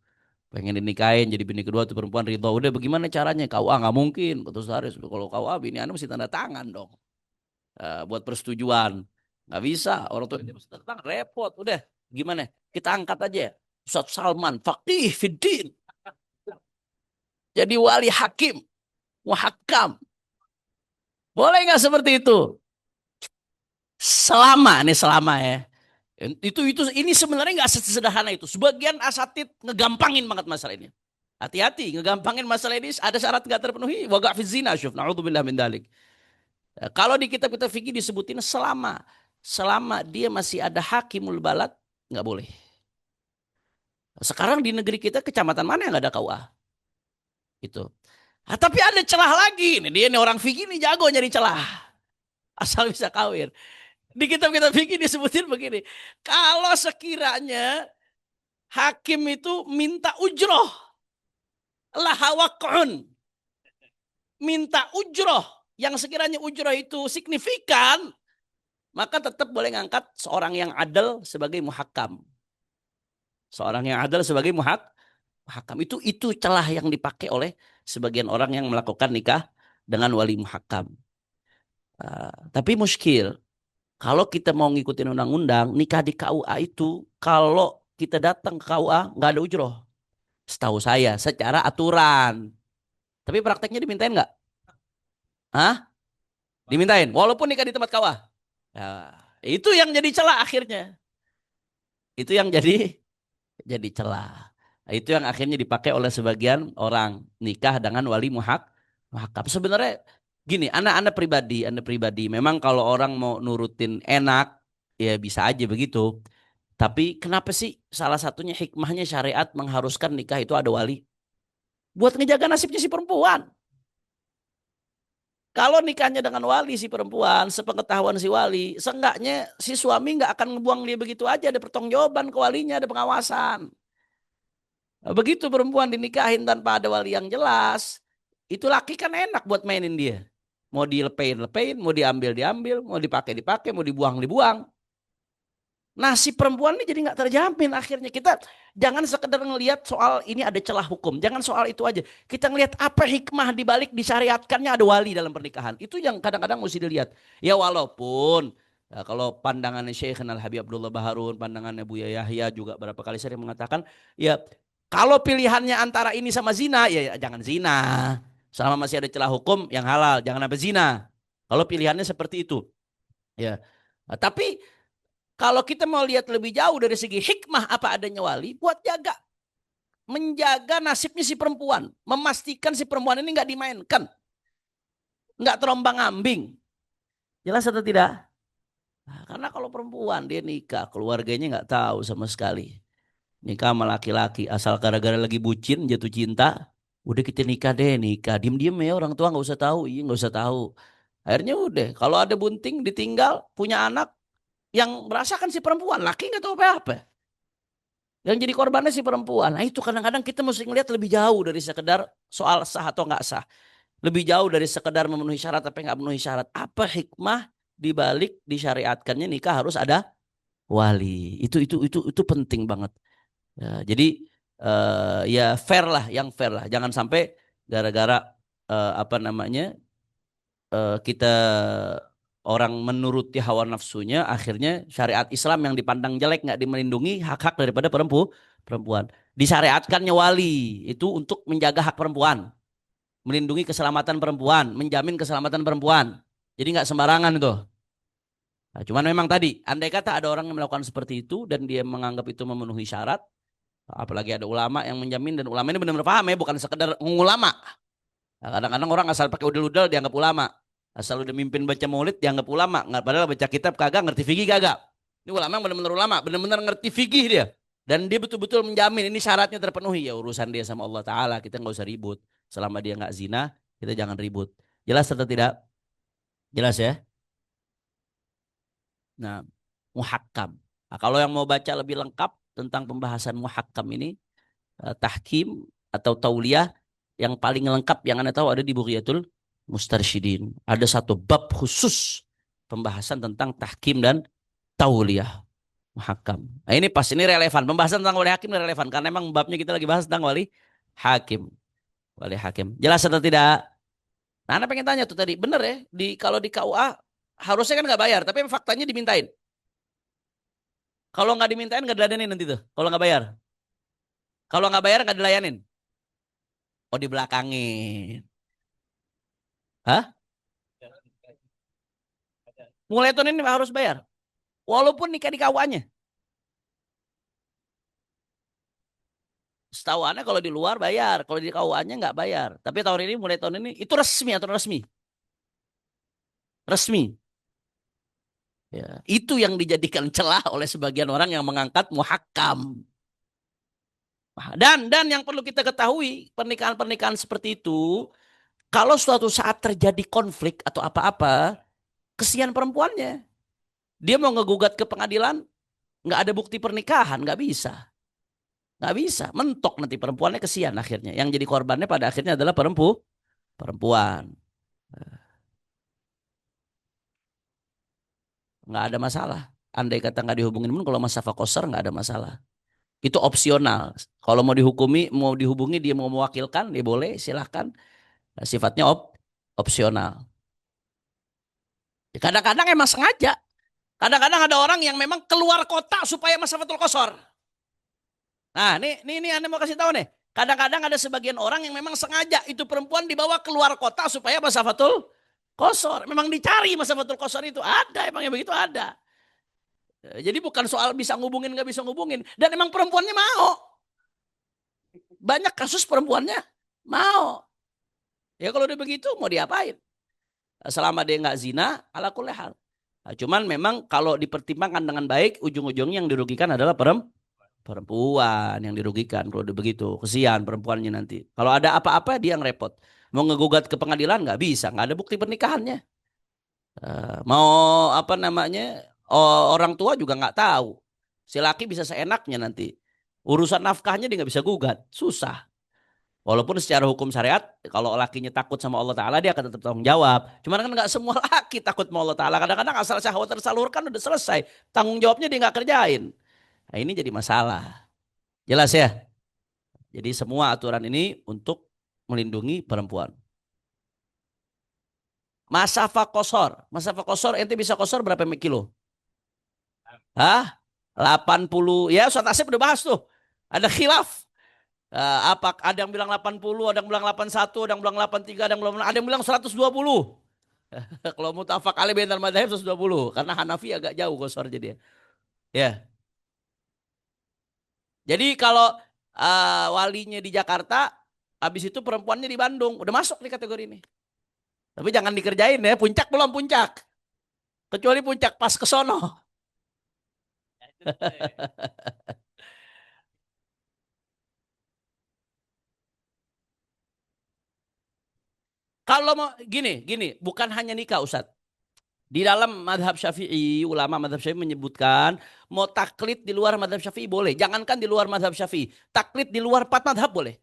Pengen dinikahin jadi bini kedua tuh perempuan ridho. Udah bagaimana caranya? KUA nggak mungkin. Kata Ustadz Haris, kalau KUA bini anu mesti tanda tangan dong. Buat persetujuan. Nggak bisa. Orang tua dia mesti tanda tangan. Repot. Udah gimana? Kita angkat aja. Ustaz Salman, faqih fiddin. Jadi wali hakim, muhakam. Boleh nggak seperti itu? Selama ya. Itu ini sebenarnya nggak sesederhana itu. Sebagian asatid ngegampangin banget masalah ini. Hati-hati, ngegampangin masalah ini ada syarat nggak terpenuhi. Waga fi zina, syuf. Na'udzubillah min dalik. Kalau di kitab-kitab fikih disebutin selama dia masih ada hakimul balad nggak boleh. Sekarang di negeri kita kecamatan mana yang nggak ada KUA? Itu. Tapi ada celah lagi. Dia nih orang fikih nih jago nyari celah. Asal bisa kawin. Di kitab-kitab fikih disebutin begini. Kalau sekiranya hakim itu minta ujroh. Lahawakun. Minta ujroh. Yang sekiranya ujroh itu signifikan. Maka tetap boleh ngangkat seorang yang adil sebagai muhakam. Seorang yang adil sebagai muhakam. Itu celah yang dipakai oleh sebagian orang yang melakukan nikah dengan wali muhakam. Tapi muskil. Kalau kita mau ngikutin undang-undang, nikah di KUA itu, kalau kita datang ke KUA, nggak ada ujroh. Setahu saya, secara aturan. Tapi prakteknya dimintain nggak? Hah? Dimintain. Walaupun nikah di tempat KUA. Ya, itu yang jadi celah akhirnya. Itu yang jadi celah. Itu yang akhirnya dipakai oleh sebagian orang nikah dengan wali muhakam. Sebenarnya gini, anda pribadi, memang kalau orang mau nurutin enak, ya bisa aja begitu. Tapi kenapa sih salah satunya hikmahnya syariat mengharuskan nikah itu ada wali? Buat ngejaga nasibnya si perempuan. Kalau nikahnya dengan wali si perempuan, sepengetahuan si wali, seenggaknya si suami nggak akan ngebuang dia begitu aja. Ada pertanggungjawaban ke walinya, ada pengawasan. Begitu perempuan dinikahin tanpa ada wali yang jelas, itu laki kan enak buat mainin dia. Mau dilepein, mau diambil, mau dipakai, mau dibuang. Nah si perempuan ini jadi nggak terjamin akhirnya. Kita jangan sekedar ngelihat soal ini ada celah hukum. Jangan soal itu aja. Kita ngelihat apa hikmah dibalik disyariatkannya ada wali dalam pernikahan. Itu yang kadang-kadang mesti dilihat. Ya walaupun ya, kalau pandangannya Syekh Al Habib Abdullah Baharun, pandangannya Buya Yahya juga berapa kali sering mengatakan, ya kalau pilihannya antara ini sama zina, ya jangan zina. Selama masih ada celah hukum yang halal, jangan sampai zina. Kalau pilihannya seperti itu. Ya. Nah, tapi kalau kita mau lihat lebih jauh dari segi hikmah apa adanya wali, buat menjaga nasibnya si perempuan, memastikan si perempuan ini nggak dimainkan, nggak terombang-ambing. Jelas atau tidak? Nah, karena kalau perempuan dia nikah, keluarganya nggak tahu sama sekali. Nikah sama laki-laki, asal gara-gara lagi bucin, jatuh cinta, udah kita nikah deh, nikah. Diem-diem ya orang tua nggak usah tahu, iya nggak usah tahu. Akhirnya udah, kalau ada bunting ditinggal, punya anak, yang merasakan si perempuan, laki nggak tahu apa-apa. Yang jadi korbannya si perempuan. Nah itu kadang-kadang kita mesti ngeliat lebih jauh dari sekedar soal sah atau nggak sah. Lebih jauh dari sekedar memenuhi syarat apa nggak memenuhi syarat. Apa hikmah dibalik disyariatkannya nikah harus ada wali. Itu penting banget. Ya, jadi ya fair lah, yang fair lah. Jangan sampai gara-gara apa namanya kita orang menuruti hawa nafsunya, akhirnya syariat Islam yang dipandang jelek nggak melindungi hak-hak daripada perempuan. Disyariatkannya wali itu untuk menjaga hak perempuan, melindungi keselamatan perempuan, menjamin keselamatan perempuan. Jadi nggak sembarangan itu. Nah, cuman memang tadi, andai kata ada orang yang melakukan seperti itu dan dia menganggap itu memenuhi syarat, apalagi ada ulama yang menjamin dan ulama ini benar-benar paham ya, bukan sekedar mengulama. Nah, kadang-kadang orang asal pakai udel-udel dianggap ulama. Asal udah mimpin baca maulid dianggap ulama. Nggak, padahal baca kitab kagak, ngerti fikih kagak. Ini ulama yang benar-benar ulama, benar-benar ngerti fikih dia. Dan dia betul-betul menjamin ini syaratnya terpenuhi. Ya urusan dia sama Allah Ta'ala, kita nggak usah ribut. Selama dia nggak zina, kita jangan ribut. Jelas atau tidak? Jelas ya? Nah, muhakkam. Nah, kalau yang mau baca lebih lengkap tentang pembahasan muhakkam ini, tahkim atau tauliyah, yang paling lengkap yang Anda tahu ada di Bughiyatul Mustarsyidin. Ada satu bab khusus pembahasan tentang tahkim dan tauliyah muhakkam. Nah, ini pas ini relevan. Pembahasan tentang wali hakim ini relevan karena memang babnya kita lagi bahas tentang wali hakim. Wali hakim. Jelas atau tidak? Nah, Anda pengen tanya tuh tadi, bener ya? Kalau di KUA harusnya kan nggak bayar, tapi faktanya dimintain. Kalau nggak dimintain nggak diladenin nanti tuh. Kalau nggak bayar. Kalau nggak bayar nggak dilayanin. Oh dibelakangin. Hah? Mulai tahun ini harus bayar. Walaupun nikah di KUA-nya. Setahu Anda kalau di luar bayar. Kalau di KUA-nya nggak bayar. Tapi tahun ini mulai tahun ini itu resmi atau resmi? Resmi. Ya, itu yang dijadikan celah oleh sebagian orang yang mengangkat muhakam. Dan yang perlu kita ketahui, pernikahan-pernikahan seperti itu, kalau suatu saat terjadi konflik atau apa-apa, kesian perempuannya. Dia mau ngegugat ke pengadilan, nggak ada bukti pernikahan, nggak bisa. Nggak bisa, mentok nanti perempuannya kesian akhirnya. Yang jadi korbannya pada akhirnya adalah perempuan. Nggak ada masalah. Andai kata nggak dihubungin pun kalau masa fakosar nggak ada masalah. Itu opsional. Kalau mau dihukumi, mau dihubungi, dia mau mewakilkan, dia boleh, silahkan. Sifatnya opsional. Kadang-kadang emang sengaja. Kadang-kadang ada orang yang memang keluar kota supaya masafatul qasar. Nah, ini Anda mau kasih tahu nih. Kadang-kadang ada sebagian orang yang memang sengaja itu perempuan dibawa keluar kota supaya masafatul qasar. Memang dicari masafatul qasar itu. Ada, emang yang begitu ada. Jadi bukan soal bisa ngubungin nggak bisa ngubungin. Dan emang perempuannya mau. Banyak kasus perempuannya mau. Ya kalau udah begitu mau diapain? Selama dia nggak zina, ala kulli hal. Nah, cuman memang kalau dipertimbangkan dengan baik, ujung-ujungnya yang dirugikan adalah perempuan yang dirugikan. Kalau udah begitu, kesian perempuannya nanti. Kalau ada apa-apa dia yang repot. Mau ngegugat ke pengadilan nggak bisa, nggak ada bukti pernikahannya. Mau apa namanya, orang tua juga nggak tahu. Si laki bisa seenaknya nanti. Urusan nafkahnya dia nggak bisa gugat, susah. Walaupun secara hukum syariat, kalau lakinya takut sama Allah Ta'ala, dia akan tetap tanggung jawab. Cuman kan nggak semua laki takut sama Allah Ta'ala. Kadang-kadang asal syahwat tersalurkan udah selesai. Tanggung jawabnya dia nggak kerjain. Nah ini jadi masalah. Jelas ya? Jadi semua aturan ini untuk melindungi perempuan. Masafah kosor. Masafah kosor, ente bisa kosor berapa kilo? Hah? 80. Ya Ustaz Asep udah bahas tuh. Ada khilaf. Apa ada yang bilang 80, ada yang bilang 81, ada yang bilang 83, ada yang bilang 120. Kalau mutafak alaih baitul madzhab 120 karena Hanafi agak jauh kosor jadi. Ya. Jadi kalau walinya di Jakarta, habis itu perempuannya di Bandung, udah masuk di kategori ini. Tapi jangan dikerjain ya, puncak belum puncak. Kecuali puncak pas ke sono. Kalau mau gini, bukan hanya nikah Ustadz. Di dalam madhab syafi'i, ulama madhab syafi'i menyebutkan mau taklid di luar madhab syafi'i boleh. Jangankan di luar madhab syafi'i, taklid di luar 4 madhab boleh.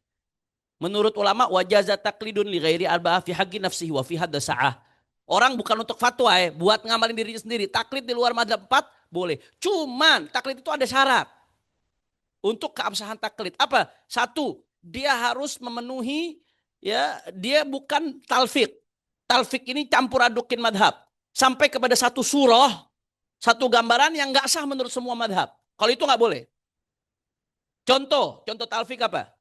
Menurut ulama wajaza taklidun li ghairi arba'ah fi haqqi nafsihi wa fi hadda sa'ah. Orang bukan untuk fatwa ya, buat ngamalin dirinya sendiri. Taklid di luar madhab 4 boleh. Cuman taklid itu ada syarat. Untuk keabsahan taklid apa? Satu, dia harus memenuhi ya, dia bukan talfik. Talfik ini campur adukin madhab. Sampai kepada satu surah, satu gambaran yang nggak sah menurut semua madhab. Kalau itu nggak boleh. Contoh talfik apa?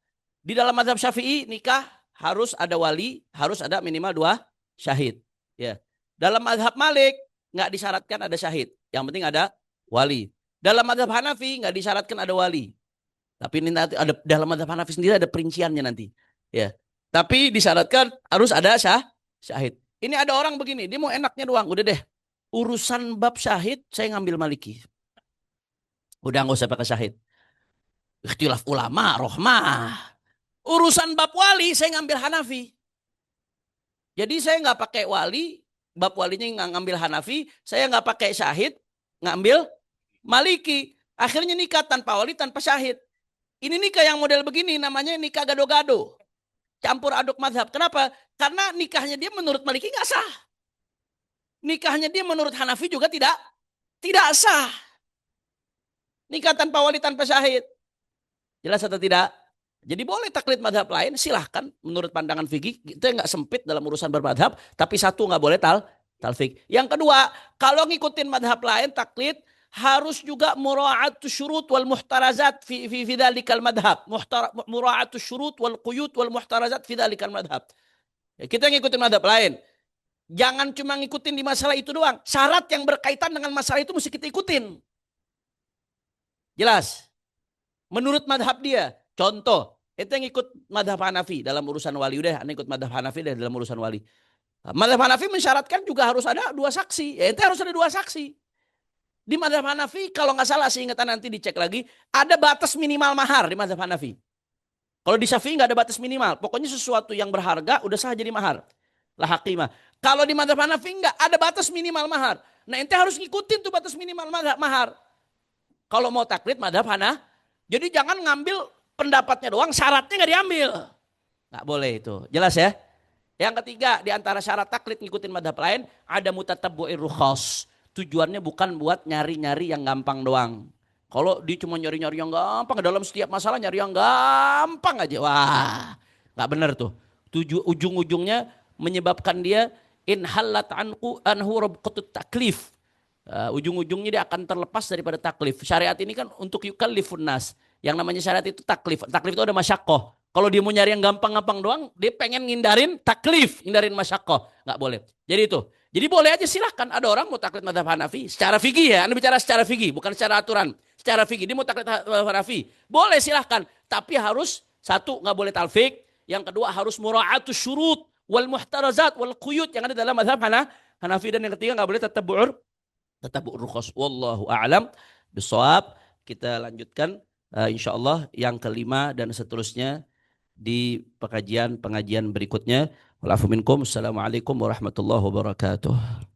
Di dalam madhab syafi'i nikah harus ada wali, harus ada minimal 2 syahid. Ya. Dalam madhab Malik nggak disyaratkan ada syahid. Yang penting ada wali. Dalam madhab Hanafi nggak disyaratkan ada wali. Tapi ini nanti ada dalam madhab Hanafi sendiri ada perinciannya nanti. Ya. Tapi disyaratkan harus ada syahid. Ini ada orang begini, dia mau enaknya doang. Udah deh, urusan bab syahid saya ngambil Maliki. Udah nggak usah pakai syahid. Ikhtilaf ulama, rohmah. Urusan bab wali saya ngambil Hanafi. Jadi saya nggak pakai wali, bab walinya nggak ngambil Hanafi, saya nggak pakai syahid, ngambil Maliki. Akhirnya nikah tanpa wali, tanpa syahid. Ini nikah yang model begini namanya nikah gado-gado. Campur aduk mazhab. Kenapa? Karena nikahnya dia menurut Maliki nggak sah. Nikahnya dia menurut Hanafi juga tidak sah. Nikah tanpa wali, tanpa syahid. Jelas atau tidak? Jadi boleh taklid madhab lain, silahkan menurut pandangan fikih. Kita nggak sempit dalam urusan bermadhab, tapi satu nggak boleh talfik. Yang kedua, kalau ngikutin madhab lain taklid harus juga mura'atus syurut wal muhtarazat fi dzalikal madhab. Mura'atus syurut wal quyut wal muhtarazat fi dzalikal madhab. Ya, kita ngikutin madhab lain. Jangan cuma ngikutin di masalah itu doang. Syarat yang berkaitan dengan masalah itu mesti kita ikutin. Jelas? Menurut madhab dia. Contoh, itu yang ikut madhab Hanafi dalam urusan wali. Udah, anda ikut madhab Hanafi dalam urusan wali. Madhab Hanafi mensyaratkan juga harus ada 2 saksi. Ya, itu harus ada 2 saksi. Di madhab Hanafi, kalau nggak salah seingatan nanti dicek lagi, ada batas minimal mahar di madhab Hanafi. Kalau di Syafi'i nggak ada batas minimal. Pokoknya sesuatu yang berharga udah sah jadi mahar. Lah hakimah. Kalau di madhab Hanafi nggak ada batas minimal mahar. Nah ente harus ngikutin tuh batas minimal mahar. Kalau mau taklid madhab Hanafi. Jadi jangan ngambil pendapatnya doang, syaratnya nggak diambil. Nggak boleh itu. Jelas ya? Yang ketiga, di antara syarat taklid ngikutin madhab lain, ada mutatabbu'ir rukhas. Tujuannya bukan buat nyari-nyari yang gampang doang. Kalau dia cuma nyari-nyari yang gampang, dalam setiap masalah nyari yang gampang aja. Wah, nggak benar tuh. Ujung-ujungnya menyebabkan dia inhalat anhu rabqatut taklif. Ujung-ujungnya dia akan terlepas daripada taklif. Syariat ini kan untuk yukallifun nas. Yang namanya syariat itu taklif. Taklif itu ada masyakoh. Kalau dia mau nyari yang gampang-gampang doang, dia pengen ngindarin taklif, ngindarin masyakoh. Nggak boleh. Jadi itu. Jadi boleh aja silahkan. Ada orang mau taklid madhab Hanafi. Secara fikih ya. Anda bicara secara fikih. Bukan secara aturan. Secara fikih. Dia mau taklid madhab Hanafi. Boleh silahkan. Tapi harus, satu, nggak boleh talfik. Yang kedua harus mura'atus syurut. Wal muhtarazat. Wal quyut. Yang ada dalam madhab Hanafi. Dan yang ketiga nggak boleh tatabu' rukhas. Wallahu a'lam bishawab. Kita lanjutkan insyaallah yang kelima dan seterusnya di pengajian berikutnya. Walafu minkum. Assalamualaikum warahmatullahi wabarakatuh.